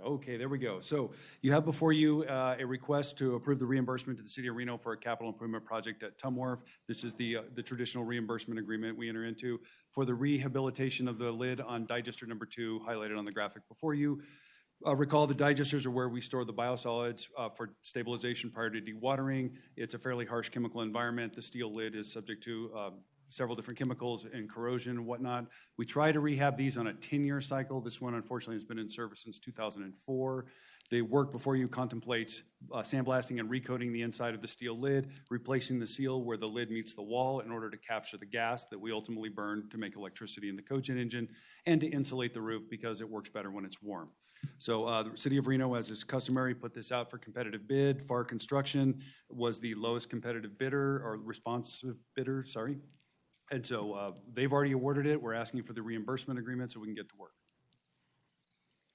Okay, there we go. So you have before you a request to approve the reimbursement to the City of Reno for a capital improvement project at Tumwharf. This is the traditional reimbursement agreement we enter into for the rehabilitation of the lid on digester number 2, highlighted on the graphic before you. Recall the digesters are where we store the biosolids for stabilization prior to dewatering. It's a fairly harsh chemical environment. The steel lid is subject to several different chemicals and corrosion and whatnot. We try to rehab these on a 10-year cycle. This one, unfortunately, has been in service since 2004. The work before you contemplates sandblasting and recoating the inside of the steel lid, replacing the seal where the lid meets the wall in order to capture the gas that we ultimately burn to make electricity in the cogen engine, and to insulate the roof because it works better when it's warm. So the City of Reno, as is customary, put this out for competitive bid. FAR Construction was the lowest competitive bidder, or responsive bidder, sorry. And so they've already awarded it. We're asking for the reimbursement agreement so we can get to work.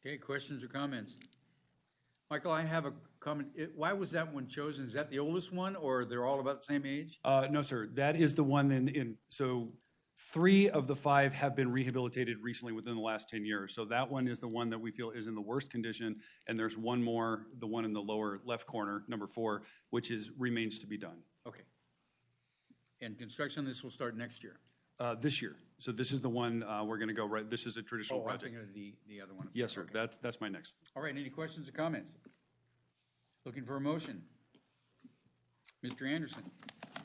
Okay, questions or comments? Michael, I have a comment. Why was that one chosen? Is that the oldest one, or they're all about the same age? No, sir. That is the one so 3 of the 5 have been rehabilitated recently within the last 10 years. So that one is the one that we feel is in the worst condition. And there's one more, the one in the lower left corner, number 4, which remains to be done. Okay. And construction on this will start next year? This year. So this is the one we're going to go right. This is a traditional project. I'm thinking of the other one. Yes, sir. Okay. That's my next. All right. Any questions or comments? Looking for a motion. Mr. Anderson.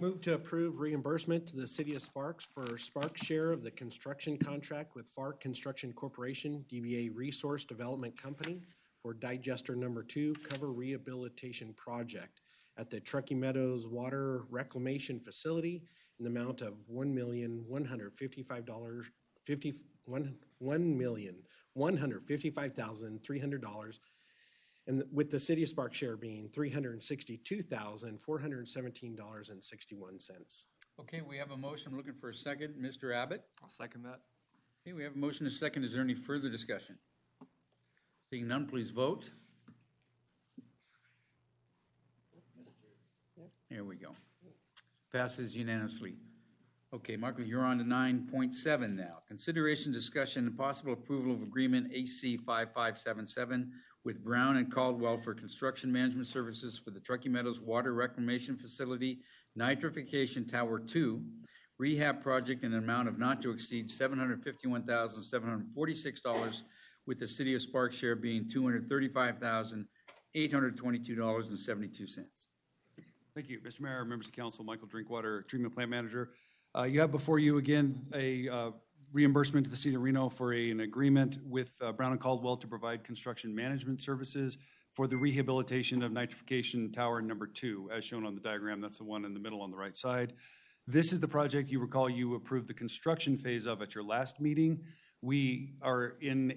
Move to approve reimbursement to the city of Sparks for Sparks' share of the construction contract with FARC Construction Corporation, DBA Resource Development Company, for digester number 2 cover rehabilitation project at the Truckee Meadows Water Reclamation Facility in the amount of $1,155,300, and with the city of Sparks share being $362,417.61. Okay, we have a motion. I'm looking for a second. Mr. Abbott? I'll second that. Okay, we have a motion and a second. Is there any further discussion? Seeing none, please vote. There we go. Passes unanimously. Okay, Michael, you're on to 9.7 now. Consideration, discussion, and possible approval of agreement AC 5577 with Brown and Caldwell for construction management services for the Truckee Meadows Water Reclamation Facility Nitrification Tower 2 rehab project in an amount of not to exceed $751,746, with the city of Sparks share being $235,822.72. Thank you, Mr. Mayor, members of council, Michael Drinkwater, treatment plant manager. You have before you again a reimbursement to the city of Reno for an agreement with Brown and Caldwell to provide construction management services for the rehabilitation of nitrification tower number 2, as shown on the diagram. That's the one in the middle on the right side. This is the project you recall you approved the construction phase of at your last meeting. We are in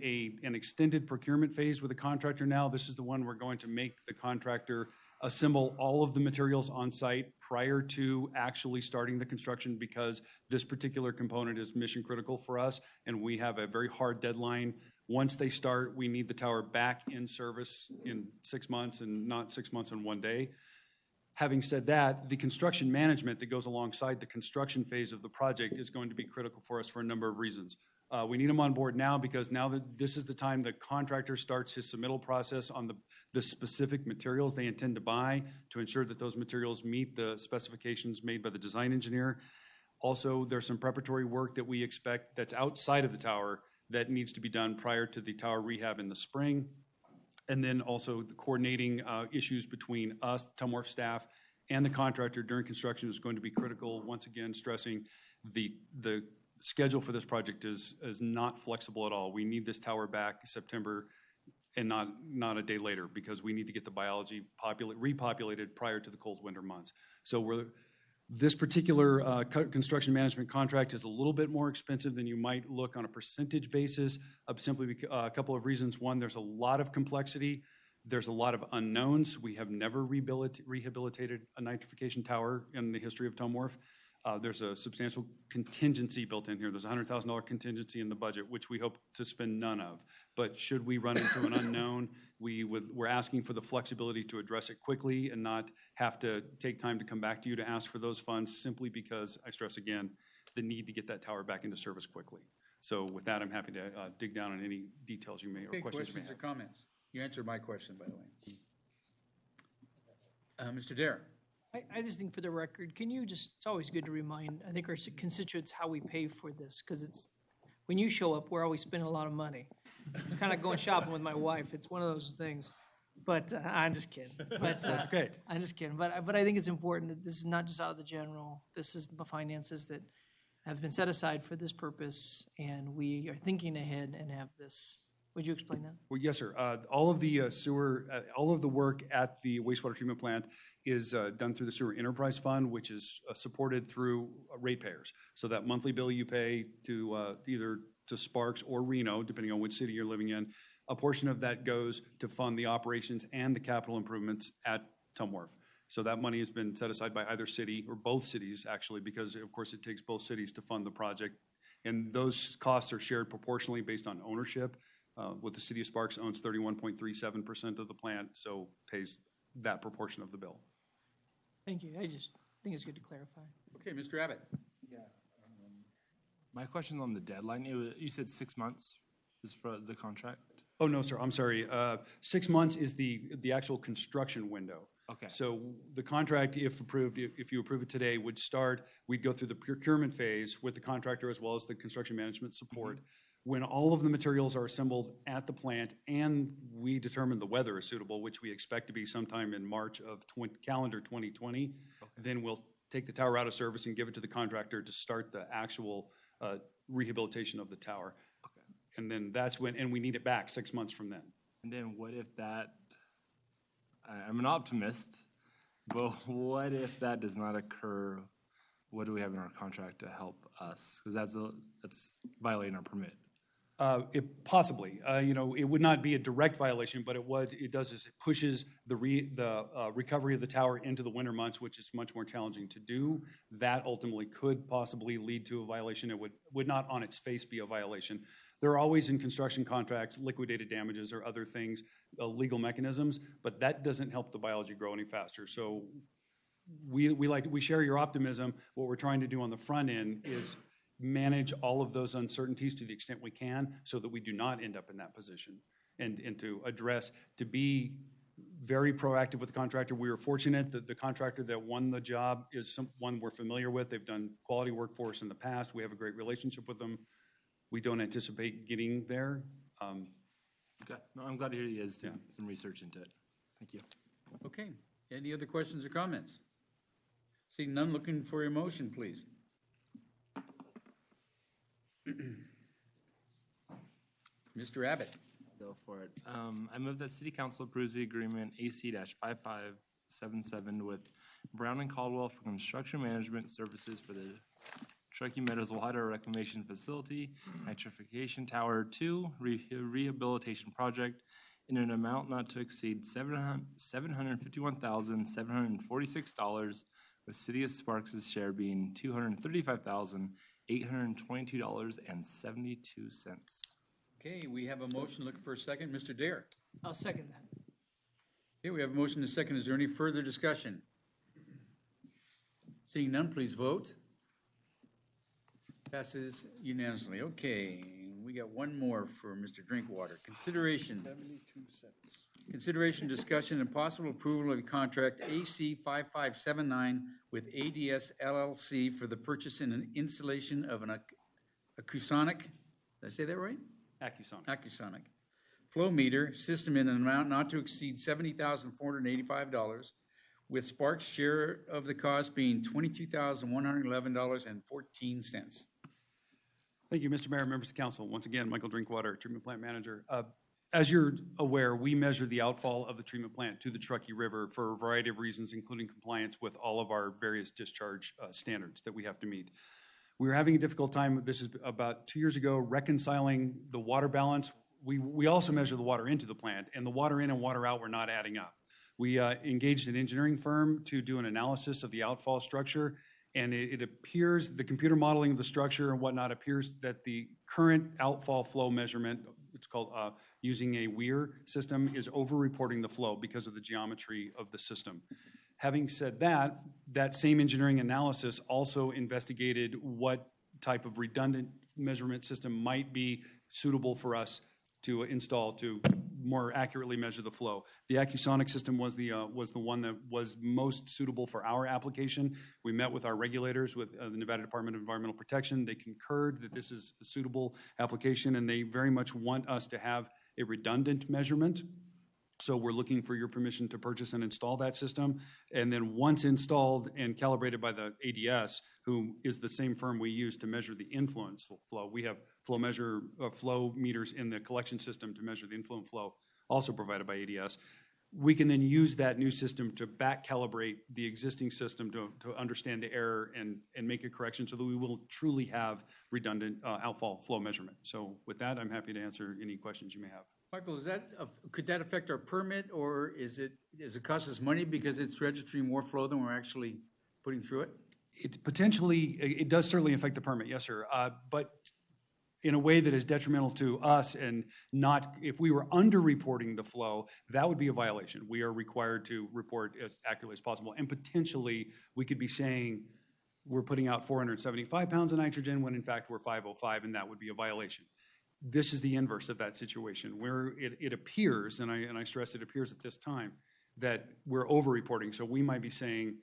an extended procurement phase with the contractor now. This is the one we're going to make the contractor assemble all of the materials on site prior to actually starting the construction, because this particular component is mission critical for us and we have a very hard deadline. Once they start, we need the tower back in service in 6 months and not 6 months and 1 day. Having said that, the construction management that goes alongside the construction phase of the project is going to be critical for us for a number of reasons. We need them on board now because now that this is the time the contractor starts his submittal process on the specific materials they intend to buy to ensure that those materials meet the specifications made by the design engineer. Also, there's some preparatory work that we expect that's outside of the tower that needs to be done prior to the tower rehab in the spring. And then also the coordinating issues between us, Tumwharf staff, and the contractor during construction is going to be critical. Once again, stressing the schedule for this project is not flexible at all. We need this tower back September and not a day later, because we need to get the biology repopulated prior to the cold winter months. So this particular construction management contract is a little bit more expensive than you might look on a percentage basis, simply because a couple of reasons. One, there's a lot of complexity. There's a lot of unknowns. We have never rehabilitated a nitrification tower in the history of Tumwharf. There's a substantial contingency built in here. There's a $100,000 contingency in the budget, which we hope to spend none of. But should we run into an unknown, we're asking for the flexibility to address it quickly and not have to take time to come back to you to ask for those funds, simply because, I stress again, the need to get that tower back into service quickly. So with that, I'm happy to dig down on any details you may, or questions you may have. Questions or comments? You answered my question, by the way. Mr. Dare. I just think for the record, can you just, it's always good to remind, I think, our constituents how we pay for this, because it's, when you show up, we're always spending a lot of money. It's kind of going shopping with my wife. It's one of those things. But I'm just kidding. But, That's okay. I'm just kidding. But I think it's important that this is not just out of the general. This is finances that have been set aside for this purpose, and we are thinking ahead and have this. Would you explain that? Well, yes, sir. All of the all of the work at the wastewater treatment plant is done through the Sewer Enterprise Fund, which is supported through ratepayers. So that monthly bill you pay to either to Sparks or Reno, depending on which city you're living in, a portion of that goes to fund the operations and the capital improvements at Tumwharf. So that money has been set aside by either city or both cities, actually, because of course it takes both cities to fund the project. And those costs are shared proportionally based on ownership. With the city of Sparks owns 31.37% of the plant, so pays that proportion of the bill. Thank you. I just think it's good to clarify. Okay, Mr. Abbott. Yeah. My question on the deadline, you said 6 months is for the contract? Oh, no, sir, I'm sorry. 6 months is the actual construction window. Okay. So the contract, if approved, if you approve it today, would start, we'd go through the procurement phase with the contractor as well as the construction management support. Mm-hmm. When all of the materials are assembled at the plant and we determine the weather is suitable, which we expect to be sometime in March of calendar 2020, okay, then we'll take the tower out of service and give it to the contractor to start the actual rehabilitation of the tower. And then that's when, and we need it back 6 months from then. And then what if that, I'm an optimist, but what if that does not occur? What do we have in our contract to help us? Because that's violating our permit. Possibly, it would not be a direct violation, but it does is it pushes the recovery of the tower into the winter months, which is much more challenging to do. That ultimately could possibly lead to a violation. It would not on its face be a violation. There are always in construction contracts liquidated damages or other things, legal mechanisms, but that doesn't help the biology grow any faster. So we share your optimism. What we're trying to do on the front end is manage all of those uncertainties to the extent we can so that we do not end up in that position, and to be very proactive with the contractor. We were fortunate that the contractor that won the job is one we're familiar with. They've done quality work for us in the past. We have a great relationship with them. We don't anticipate getting there. Okay, no, I'm glad to hear you guys did some research into it. Thank you. Okay, any other questions or comments? Seeing none, looking for a motion, please. Mr. Abbott. Go for it. I move that City Council approves the agreement AC-5577 with Brown and Caldwell for construction management services for the Truckee Meadows Water Reclamation Facility, Nitrification Tower 2 Rehabilitation Project in an amount not to exceed $751,746, with City of Sparks' share being $235,822.72. Okay, we have a motion. Looking for a second. Mr. Dare. I'll second that. Okay, we have a motion and a second. Is there any further discussion? Seeing none, please vote. Passes unanimously. Okay, we got one more for Mr. Drinkwater. Consideration. 72 cents. Consideration, discussion, and possible approval of a contract AC 5579 with ADS LLC for the purchase and installation of an Acusonic, did I say that right? Acusonic flow meter system in an amount not to exceed $70,485, with Sparks' share of the cost being $22,111.14. Thank you, Mr. Mayor, members of council. Once again, Michael Drinkwater, treatment plant manager. As you're aware, we measure the outfall of the treatment plant to the Truckee River for a variety of reasons, including compliance with all of our various discharge standards that we have to meet. We were having a difficult time, this is about 2 years ago, reconciling the water balance. We also measure the water into the plant, and the water in and water out were not adding up. We engaged an engineering firm to do an analysis of the outfall structure, and it appears, the computer modeling of the structure and whatnot appears that the current outfall flow measurement, it's called using a Weir system, is over-reporting the flow because of the geometry of the system. Having said that, that same engineering analysis also investigated what type of redundant measurement system might be suitable for us to install to more accurately measure the flow. The Acusonic system was the one that was most suitable for our application. We met with our regulators, with the Nevada Department of Environmental Protection. They concurred that this is a suitable application, and they very much want us to have a redundant measurement. So we're looking for your permission to purchase and install that system. And then once installed and calibrated by the ADS, who is the same firm we use to measure the influence flow. We have flow meters in the collection system to measure the influent flow, also provided by ADS. We can then use that new system to back calibrate the existing system to understand the error and make a correction so that we will truly have redundant outfall flow measurement. So with that, I'm happy to answer any questions you may have. Michael, could that affect our permit, or does it cost us money because it's registering more flow than we're actually putting through it? It does certainly affect the permit, yes, sir. But in a way that is detrimental to us and not, if we were under-reporting the flow, that would be a violation. We are required to report as accurately as possible. And potentially, we could be saying we're putting out 475 pounds of nitrogen when in fact we're 505, and that would be a violation. This is the inverse of that situation, where it appears, and I stress it appears at this time, that we're over-reporting. So we might be saying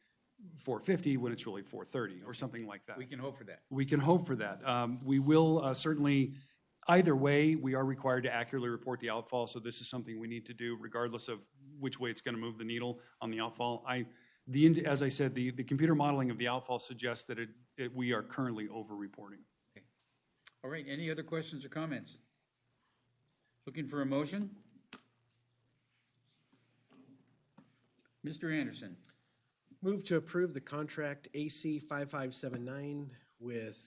450 when it's really 430 or something like that. We can hope for that. We can hope for that. We will certainly, either way, we are required to accurately report the outfall. So this is something we need to do regardless of which way it's going to move the needle on the outfall. As I said, the computer modeling of the outfall suggests that we are currently over-reporting. All right, any other questions or comments? Looking for a motion? Mr. Anderson. Move to approve the contract AC 5579 with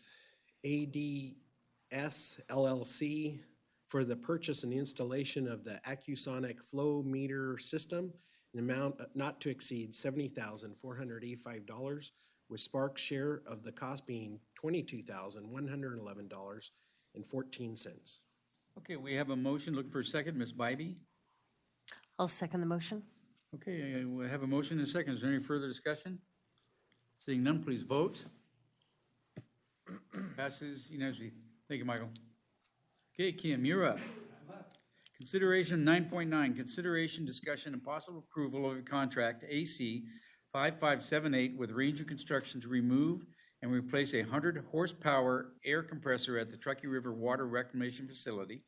ADS LLC for the purchase and installation of the Accusonic flow meter system, an amount not to exceed $70,485, with Sparks' share of the cost being $22,111.14. Okay, we have a motion. Looking for a second. Ms. Bybee? I'll second the motion. Okay, we have a motion and a second. Is there any further discussion? Seeing none, please vote. Passes unanimously. Thank you, Michael. Okay, Kim, you're up. Consideration 9.9, consideration, discussion, and possible approval of a contract AC 5578 with Ranger Construction to remove and replace a 100 horsepower air compressor at the Truckee River Water Reclamation Facility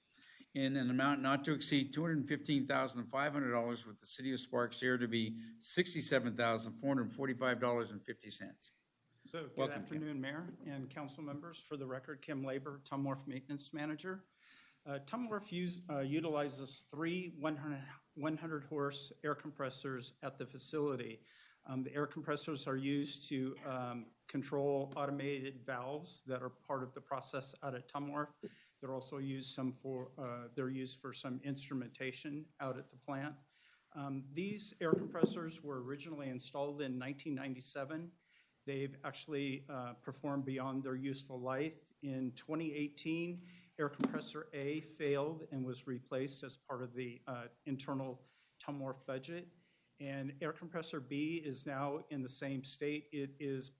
in an amount not to exceed $215,500, with the City of Sparks share to be $67,445.50. So, good Welcome, Kim. afternoon, Mayor and council members. For the record, Kim Labor, Tumwharf Maintenance Manager. Tumwharf utilizes three 100-horse air compressors at the facility. The air compressors are used to control automated valves that are part of the process out at Tumwharf. They're also used they're used for some instrumentation out at the plant. These air compressors were originally installed in 1997. They've actually performed beyond their useful life. In 2018, air compressor A failed and was replaced as part of the internal Tumwharf budget. And air compressor B is now in the same state. It is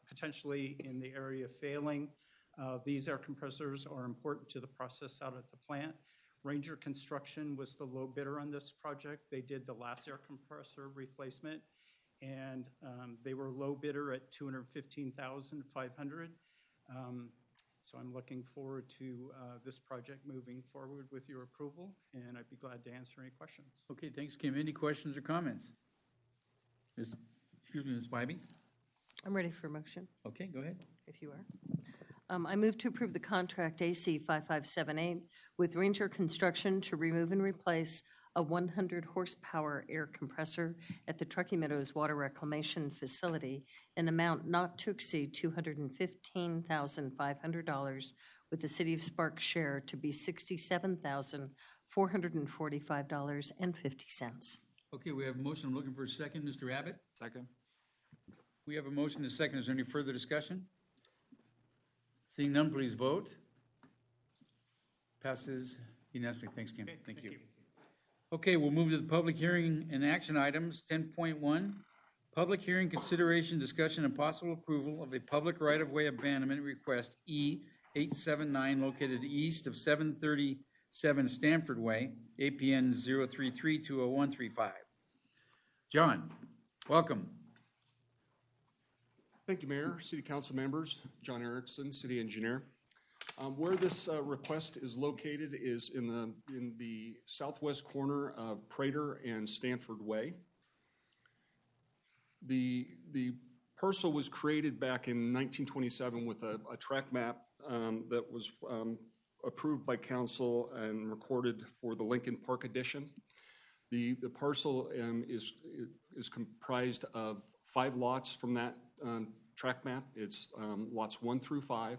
potentially in the area of failing. These air compressors are important to the process out at the plant. Ranger Construction was the low bidder on this project. They did the last air compressor replacement, and they were low bidder at $215,500. So I'm looking forward to this project moving forward with your approval, and I'd be glad to answer any questions. Okay, thanks, Kim. Any questions or comments? Ms. Bybee? I'm ready for a motion, Okay, go ahead. if you are. I move to approve the contract AC 5578 with Ranger Construction to remove and replace a 100 horsepower air compressor at the Truckee Meadows Water Reclamation Facility, an amount not to exceed $215,500, with the City of Sparks share to be $67,445.50. Okay, we have a motion. I'm looking for a second. Mr. Abbott? Second. We have a motion and a second. Is there any further discussion? Seeing none, please vote. Passes unanimously. Thanks, Kim. Okay, Thank you. Okay, we'll move to the public hearing and action items. 10.1, public hearing, consideration, discussion, and possible approval of a public right-of-way abandonment request E-879 located east of 737 Stanford Way, APN 033-20135. John, welcome. Thank you, Mayor, City Council members, John Erickson, City Engineer. Where this request is located is in the southwest corner of Prater and Stanford Way. The parcel was created back in 1927 with a track map that was approved by council and recorded for the Lincoln Park Addition. The parcel is comprised of 5 lots from that track map. It's lots 1 through 5.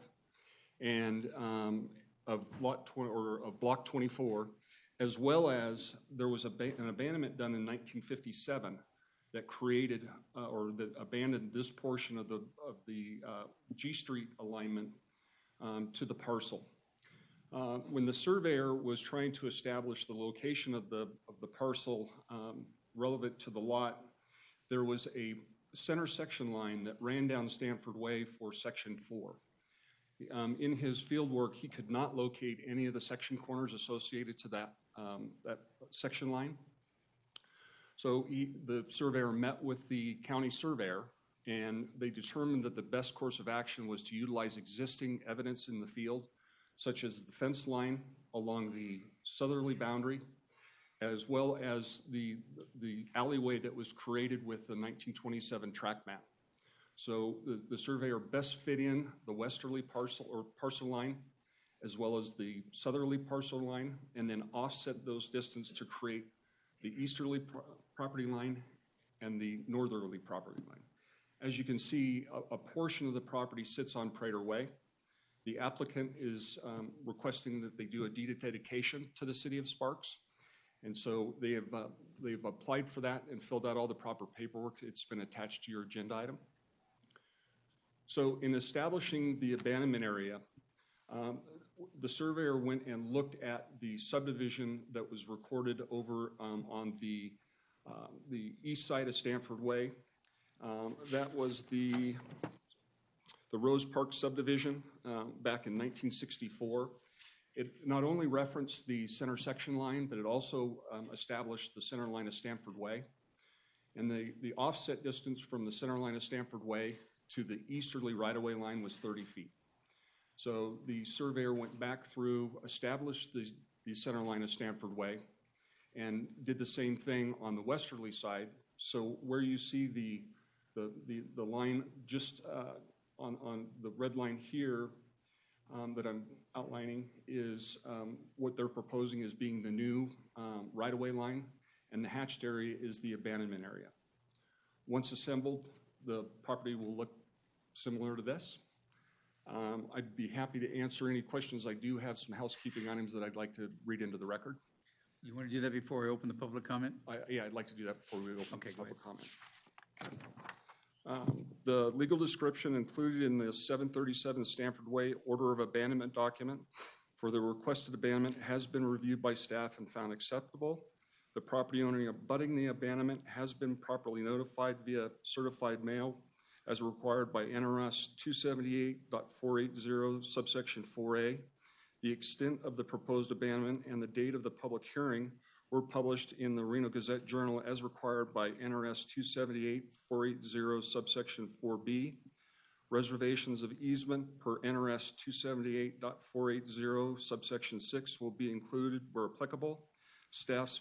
And of block 24, as well as there was an abandonment done in 1957 that created or that abandoned this portion of the G Street alignment to the parcel. When the surveyor was trying to establish the location of the parcel relevant to the lot, there was a center section line that ran down Stanford Way for Section 4. In his field work, he could not locate any of the section corners associated to that section line. So the surveyor met with the county surveyor, and they determined that the best course of action was to utilize existing evidence in the field, such as the fence line along the southerly boundary, as well as the alleyway that was created with the 1927 track map. So the surveyor best fit in the westerly parcel line, as well as the southerly parcel line, and then offset those distances to create the easterly property line and the northerly property line. As you can see, a portion of the property sits on Prater Way. The applicant is requesting that they do a deed of dedication to the city of Sparks. And so they've applied for that and filled out all the proper paperwork. It's been attached to your agenda item. So in establishing the abandonment area, the surveyor went and looked at the subdivision that was recorded over on the east side of Stanford Way. That was the Rose Park subdivision back in 1964. It not only referenced the center section line, but it also established the center line of Stanford Way. And the offset distance from the center line of Stanford Way to the easterly right-of-way line was 30 feet. So the surveyor went back through, established the center line of Stanford Way, and did the same thing on the westerly side. So where you see the line just on the red line here that I'm outlining is what they're proposing as being the new right-of-way line, and the hatched area is the abandonment area. Once assembled, the property will look similar to this. I'd be happy to answer any questions. I do have some housekeeping items that I'd like to read into the record. You want to do that before I open the public comment? Yeah, I'd like to do that before we open Okay, the go public comment. The legal description included in the 737 Stanford Way order of abandonment document for the requested abandonment has been reviewed by staff and found acceptable. The property owner abutting the abandonment has been properly notified via certified mail as required by NRS 278.480 subsection 4A. The extent of the proposed abandonment and the date of the public hearing were published in the Reno Gazette Journal as required by NRS 278.480 subsection 4B. Reservations of easement per NRS 278.480 subsection 6 will be included where applicable. Staff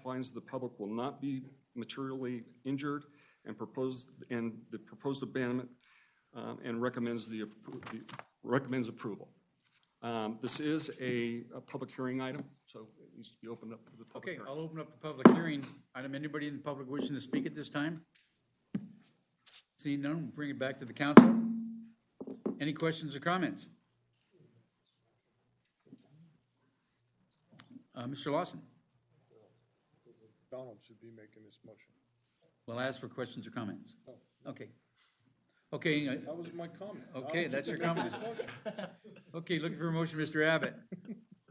finds the public will not be materially injured and the proposed abandonment and recommends approval. This is a public hearing item, so it needs to be opened up to the public hearing. I'll open up the public hearing. Item, anybody in the public wishing to speak at this time? Seeing none, we'll bring it back to the council. Any questions or comments? Mr. Lawson, Donald should be making this motion. we'll ask for questions or comments. Oh. Okay. Okay, That was my comment. okay, Donald that's your should be making comment. this motion. Okay, looking for a motion, Mr. Abbott.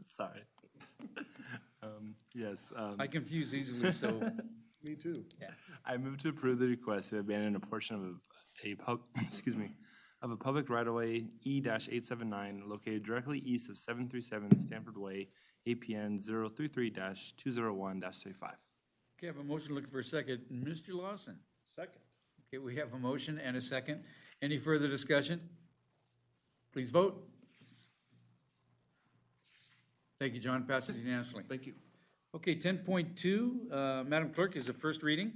Sorry. Yes. I confuse easily, so, Me too. yeah. I move to approve the request to abandon a portion of of a public right-of-way E-879 located directly east of 737 Stanford Way, APN 033-201-35. Okay, I have a motion looking for a second. Mr. Lawson? Second. Okay, we have a motion and a second. Any further discussion? Please vote. Thank you, John. Passes unanimously. Thank you. Okay, 10.2, Madam Clerk, is the first reading.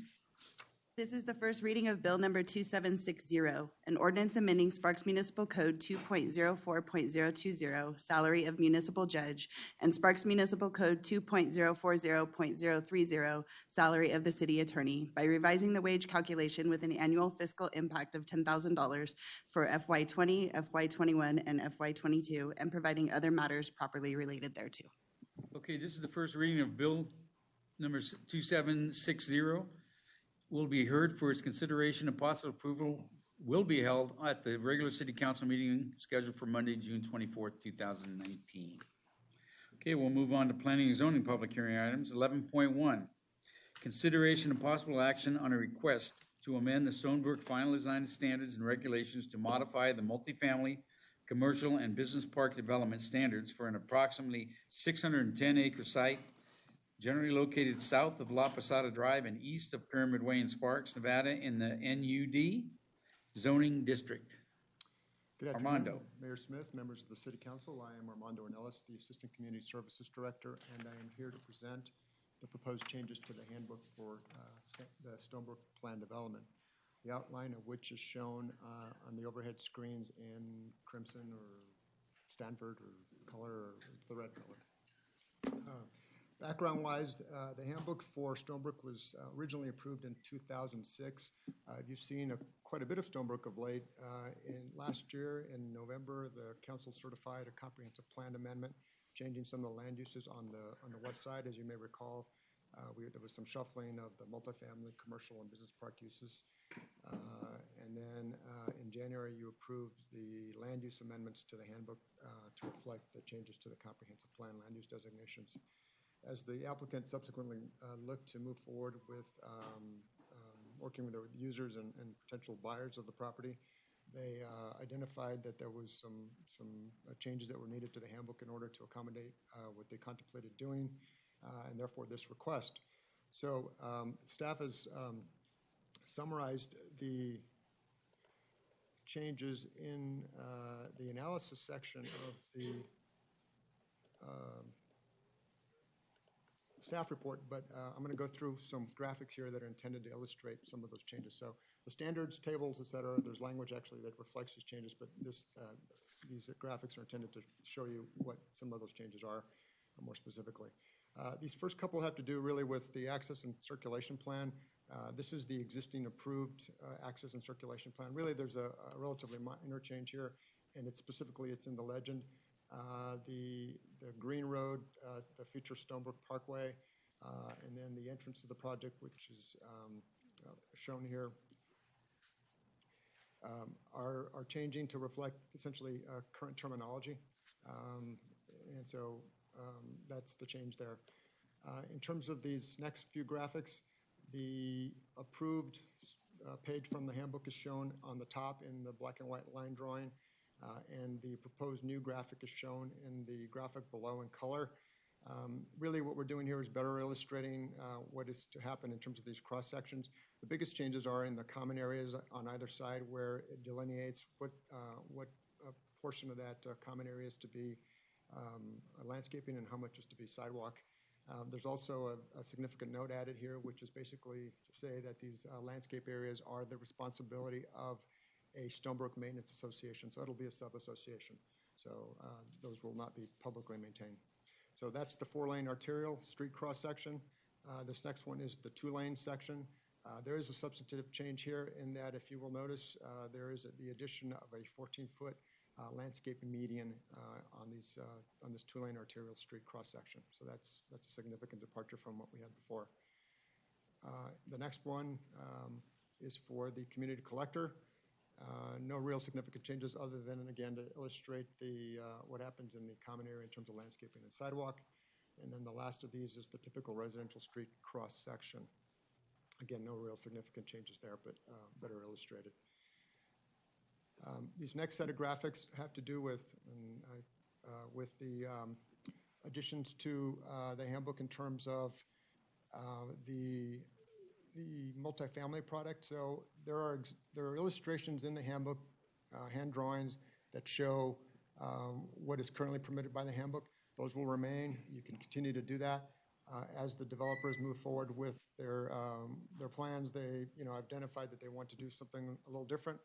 This is the first reading of Bill Number 2760, an ordinance amending Sparks Municipal Code 2.04.020, Salary of Municipal Judge, and Sparks Municipal Code 2.040.030, Salary of the City Attorney, by revising the wage calculation with an annual fiscal impact of $10,000 for FY20, FY21, and FY22, and providing other matters properly related thereto. Okay, this is the first reading of Bill number 2760. Will be heard for its consideration and possible approval will be held at the regular city council meeting scheduled for Monday, June 24th, 2019. Okay, we'll move on to planning and zoning public hearing items. 11.1, consideration and possible action on a request to amend the Stonebrook Final Design Standards and Regulations to modify the multifamily, commercial, and business park development standards for an approximately 610-acre site generally located south of La Posada Drive and east of Pyramid Way in Sparks, Nevada, in the NUD zoning district. Good afternoon, Armando. Mayor Smith, members of the City Council. I am Armando Ornelas, the Assistant Community Services Director, and I am here to present the proposed changes to the handbook for the Stonebrook Plan Development, the outline of which is shown on the overhead screens in crimson or Stanford or color, or it's the red color. Background-wise, the handbook for Stonebrook was originally approved in 2006. You've seen quite a bit of Stonebrook of late. Last year, in November, the council certified a comprehensive plan amendment, changing some of the land uses on the west side. As you may recall, there was some shuffling of the multifamily, commercial, and business park uses. And then in January, you approved the land use amendments to the handbook to reflect the changes to the comprehensive plan land use designations. As the applicant subsequently looked to move forward with working with the users and potential buyers of the property, they identified that there was some changes that were needed to the handbook in order to accommodate what they contemplated doing, and therefore this request. So staff has summarized the changes in the analysis section of the staff report, but I'm going to go through some graphics here that are intended to illustrate some of those changes. So the standards, tables, et cetera, there's language actually that reflects these changes, but these graphics are intended to show you what some of those changes are more specifically. These first couple have to do really with the access and circulation plan. This is the existing approved access and circulation plan. Really, there's a relatively minor change here, and it's in the legend. The Green Road, the future Stonebrook Parkway, and then the entrance to the project, which is shown here, are changing to reflect essentially current terminology. And so that's the change there. In terms of these next few graphics, the approved page from the handbook is shown on the top in the black and white line drawing. And the proposed new graphic is shown in the graphic below in color. Really what we're doing here is better illustrating what is to happen in terms of these cross sections. The biggest changes are in the common areas on either side, where it delineates what portion of that common area is to be landscaping and how much is to be sidewalk. There's also a significant note added here, which is basically to say that these landscape areas are the responsibility of a Stonebrook Maintenance Association, so it'll be a sub-association. So those will not be publicly maintained. So that's the 4-lane arterial street cross section. This next one is the 2-lane section. There is a substantive change here in that, if you will notice, there is the addition of a 14-foot landscaping median on this 2-lane arterial street cross section. So that's a significant departure from what we had before. The next one is for the community collector. No real significant changes other than, again, to illustrate what happens in the common area in terms of landscaping and sidewalk. And then the last of these is the typical residential street cross section. Again, no real significant changes there, but better illustrated. These next set of graphics have to do with the additions to the handbook in terms of the multifamily product. So there are illustrations in the handbook, hand drawings that show what is currently permitted by the handbook. Those will remain. You can continue to do that. As the developers move forward with their plans, they identified that they want to do something a little different.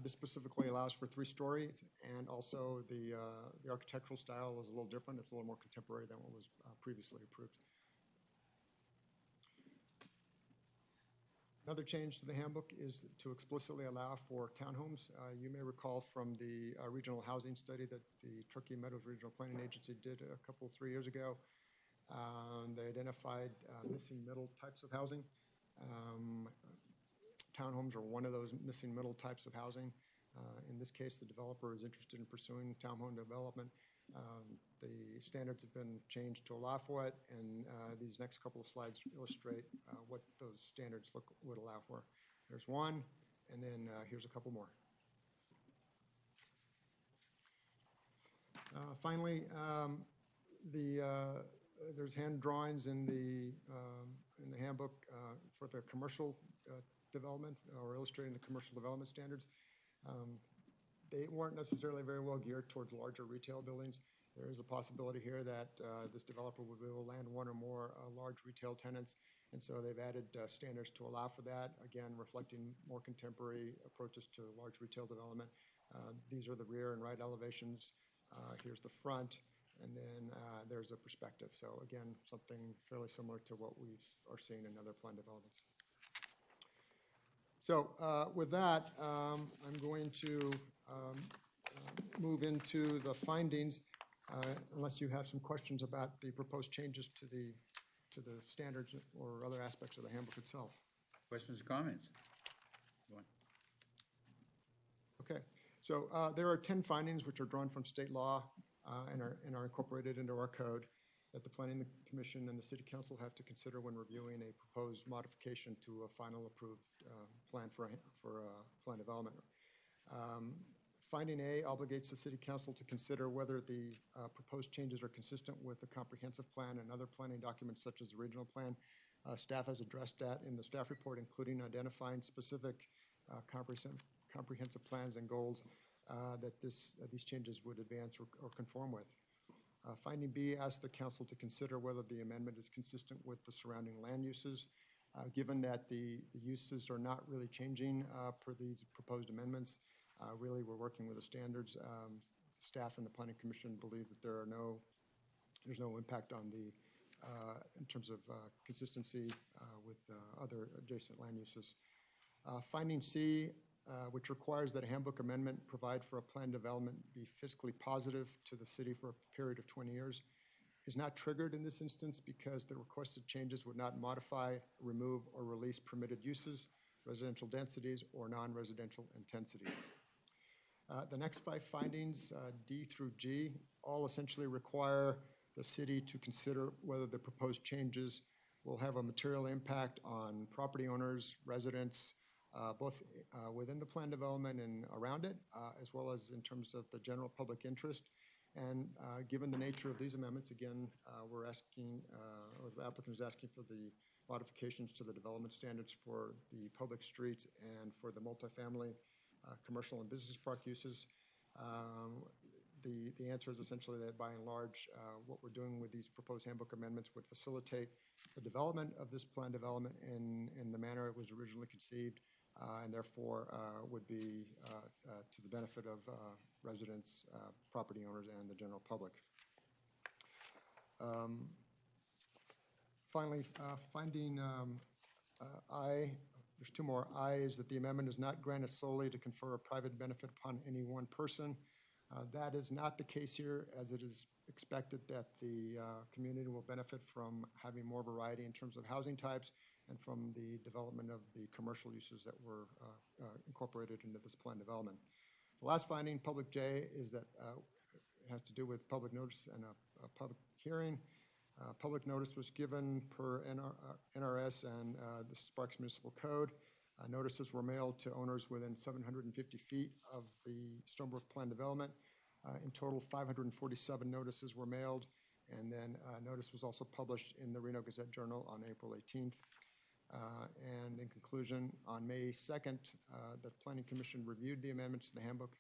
This specifically allows for 3 stories, and also the architectural style is a little different. It's a little more contemporary than what was previously approved. Another change to the handbook is to explicitly allow for townhomes. You may recall from the regional housing study that the Truckee Meadows Regional Planning Agency did 3 years ago. They identified missing middle types of housing. Townhomes are one of those missing middle types of housing. In this case, the developer is interested in pursuing townhome development. The standards have been changed to allow for it, and these next couple of slides illustrate what those standards would allow for. There's one, and then here's a couple more. Finally, there's hand drawings in the handbook for the commercial development, or illustrating the commercial development standards. They weren't necessarily very well geared towards larger retail buildings. There is a possibility here that this developer would be able to land one or more large retail tenants, and so they've added standards to allow for that, again, reflecting more contemporary approaches to large retail development. These are the rear and right elevations. Here's the front, and then there's a perspective. So again, something fairly similar to what we are seeing in other planned developments. So with that, I'm going to move into the findings, unless you have some questions about the proposed changes to the standards or other aspects of the handbook itself. Questions or comments? Go on. Okay, so there are 10 findings which are drawn from state law and are incorporated into our code that the Planning Commission and the City Council have to consider when reviewing a proposed modification to a final approved plan for plan development. Finding A obligates the City Council to consider whether the proposed changes are consistent with the comprehensive plan and other planning documents such as the regional plan. Staff has addressed that in the staff report, including identifying specific comprehensive plans and goals that these changes would advance or conform with. Finding B asks the council to consider whether the amendment is consistent with the surrounding land uses. Given that the uses are not really changing per these proposed amendments, really we're working with the standards. Staff and the Planning Commission believe that there's no impact on the in terms of consistency with other adjacent land uses. Finding C, which requires that a handbook amendment provide for a planned development be fiscally positive to the city for a period of 20 years, is not triggered in this instance because the requested changes would not modify, remove, or release permitted uses, residential densities, or non-residential intensities. The next 5 findings, D through G, all essentially require the city to consider whether the proposed changes will have a material impact on property owners, residents, both within the planned development and around it, as well as in terms of the general public interest. And given the nature of these amendments, again, we're asking, or the applicant is asking for the modifications to the development standards for the public streets and for the multifamily, commercial and business park uses. The answer is essentially that by and large, what we're doing with these proposed handbook amendments would facilitate the development of this planned development in the manner it was originally conceived, and therefore would be to the benefit of residents, property owners, and the general public. Finally, finding I, there's 2 more. I is that the amendment is not granted solely to confer a private benefit upon any one person. That is not the case here, as it is expected that the community will benefit from having more variety in terms of housing types and from the development of the commercial uses that were incorporated into this plan development. The last finding, public J, is that it has to do with public notice and a public hearing. Public notice was given per NRS and the Sparks Municipal Code. Notices were mailed to owners within 750 feet of the Stonebrook Plan Development. In total, 547 notices were mailed, and then notice was also published in the Reno Gazette-Journal on April 18th. And in conclusion, on May 2nd, the Planning Commission reviewed the amendments to the handbook,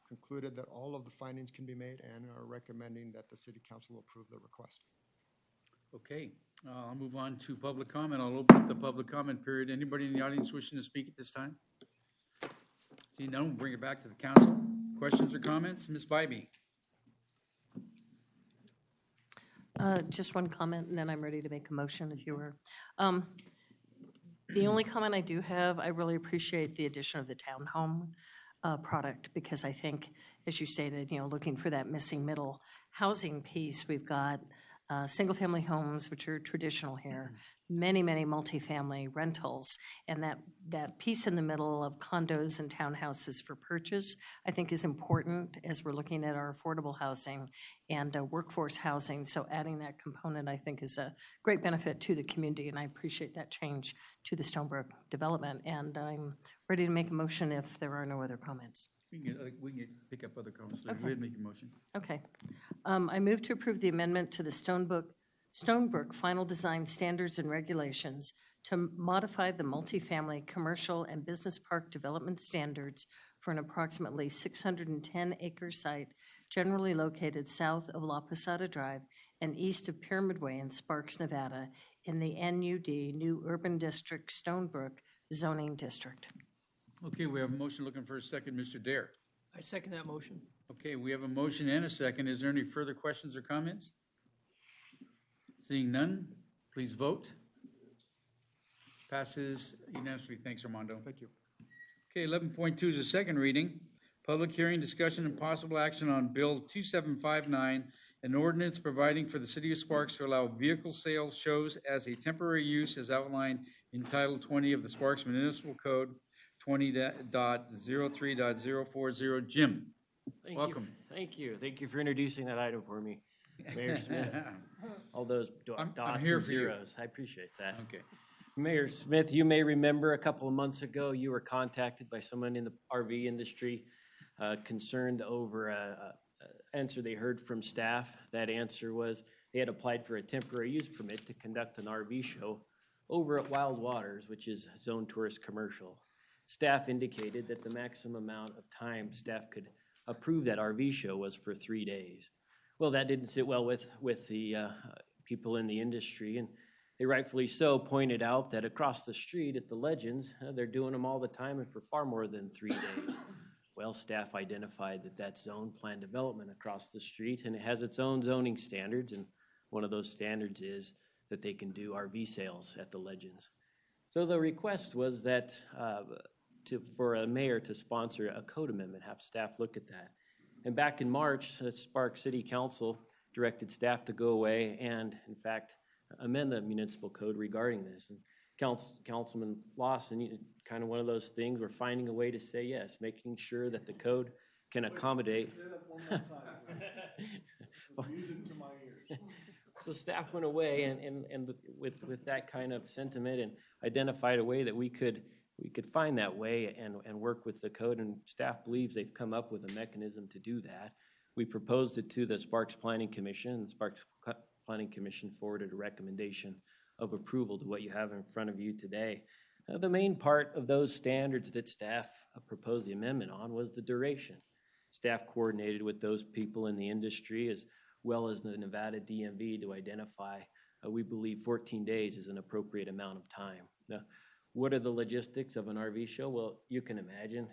concluded that all of the findings can be made, and are recommending that the City Council approve the request. Okay, I'll move on to public comment. I'll open up the public comment period. Anybody in the audience wishing to speak at this time? See none, we'll bring it back to the council. Questions or comments? Ms. Bybee. Just one comment, and then I'm ready to make a motion if you were. The only comment I do have, I really appreciate the addition of the townhome product, because I think, as you stated, looking for that missing middle housing piece, we've got single-family homes, which are traditional here, many, many multifamily rentals, and that piece in the middle of condos and townhouses for purchase, I think is important as we're looking at our affordable housing and workforce housing. So adding that component, I think, is a great benefit to the community, and I appreciate that change to the Stonebrook development. And I'm ready to make a motion if there are no other comments. We can pick up other comments. Okay. Go ahead and make your motion. Okay. I move to approve the amendment to the Stonebrook Final Design Standards and Regulations to modify the multifamily, commercial, and business park development standards for an approximately 610-acre site generally located south of La Posada Drive and east of Pyramid Way in Sparks, Nevada, in the NUD, New Urban District, Stonebrook zoning district. Okay, we have a motion looking for a second. Mr. Dare. I second that motion. Okay, we have a motion and a second. Is there any further questions or comments? Seeing none, please vote. Passes unanimously. Thanks, Armando. Thank you. Okay, 11.2 is a second reading. Public hearing, discussion, and possible action on Bill 2759, an ordinance providing for the city of Sparks to allow vehicle sales shows as a temporary use as outlined in Title 20 of the Sparks Municipal Code 20.03.040. Jim, welcome. Thank you. Thank you for introducing that item for me, Mayor Smith. All those dots here and for you. zeros. I appreciate that. Okay. Mayor Smith, you may remember a couple of months ago, you were contacted by someone in the RV industry concerned over an answer they heard from staff. That answer was they had applied for a temporary use permit to conduct an RV show over at Wild Waters, which is zone tourist commercial. Staff indicated that the maximum amount of time staff could approve that RV show was for 3 days. Well, that didn't sit well with the people in the industry, and they rightfully so pointed out that across the street at the Legends, they're doing them all the time and for far more than 3 days. Well, staff identified that that's zone plan development across the street, and it has its own zoning standards, and one of those standards is that they can do RV sales at the Legends. So the request was that for a mayor to sponsor a code amendment, have staff look at that. And back in March, the Sparks City Council directed staff to go away and, in fact, amend the municipal code regarding this. And Councilman Lawson, kind of one of those things, we're finding a way to say yes, making sure that the code can accommodate. So staff went away and with that kind of sentiment and identified a way that we could find that way and work with the code, and staff believes they've come up with a mechanism to do that. We proposed it to the Sparks Planning Commission, and the Sparks Planning Commission forwarded a recommendation of approval to what you have in front of you today. The main part of those standards that staff proposed the amendment on was the duration. Staff coordinated with those people in the industry as well as the Nevada DMV to identify, we believe 14 days is an appropriate amount of time. Now, what are the logistics of an RV show? Well, you can imagine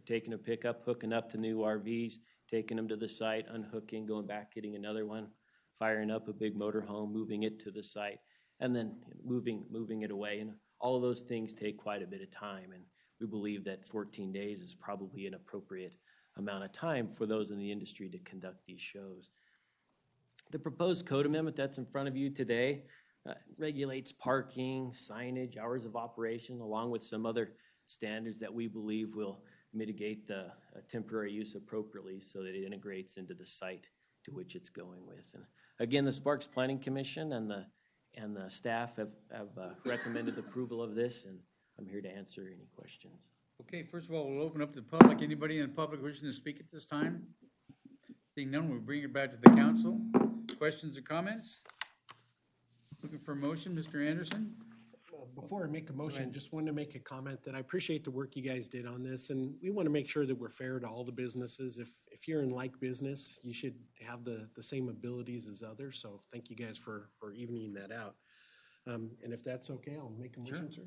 taking a pickup, hooking up to new RVs, taking them to the site, unhooking, going back, getting another one, firing up a big motorhome, moving it to the site, and then moving it away. And all of those things take quite a bit of time, and we believe that 14 days is probably an appropriate amount of time for those in the industry to conduct these shows. The proposed code amendment that's in front of you today regulates parking, signage, hours of operation, along with some other standards that we believe will mitigate the temporary use appropriately so that it integrates into the site to which it's going with. And again, the Sparks Planning Commission and the staff have recommended approval of this, and I'm here to answer any questions. Okay, first of all, we'll open up to the public. Anybody in the public wishing to speak at this time? Seeing none, we'll bring it back to the council. Questions or comments? Looking for a motion, Mr. Anderson? Before I make a motion, just wanted to make a comment that I appreciate the work you guys did on this, and we want to make sure that we're fair to all the businesses. If you're in like business, you should have the same abilities as others, so thank you guys for evening that out. And if that's okay, I'll make a motion, sir.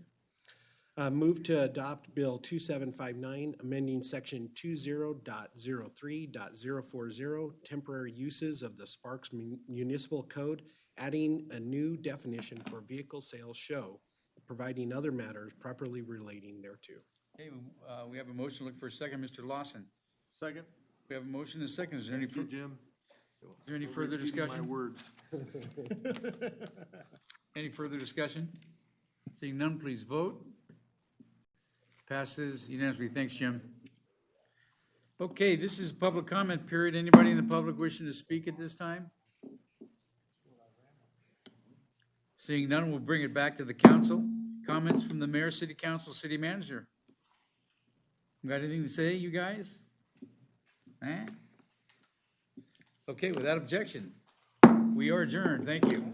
Move to adopt Bill 2759, amending Section 20.03.040, temporary uses of the Sparks Municipal Code, adding a new definition for vehicle sales show, providing other matters properly relating thereto. Okay, we have a motion. Look for a second. Mr. Lawson. Second. We have a motion and a second. Is there any, Jim. Is there any further discussion? My words. Any further discussion? Seeing none, please vote. Passes unanimously. Thanks, Jim. Okay, this is public comment period. Anybody in the public wishing to speak at this time? Seeing none, we'll bring it back to the council. Comments from the mayor, city council, city manager. Got anything to say, you guys? Okay, without objection, we are adjourned. Thank you.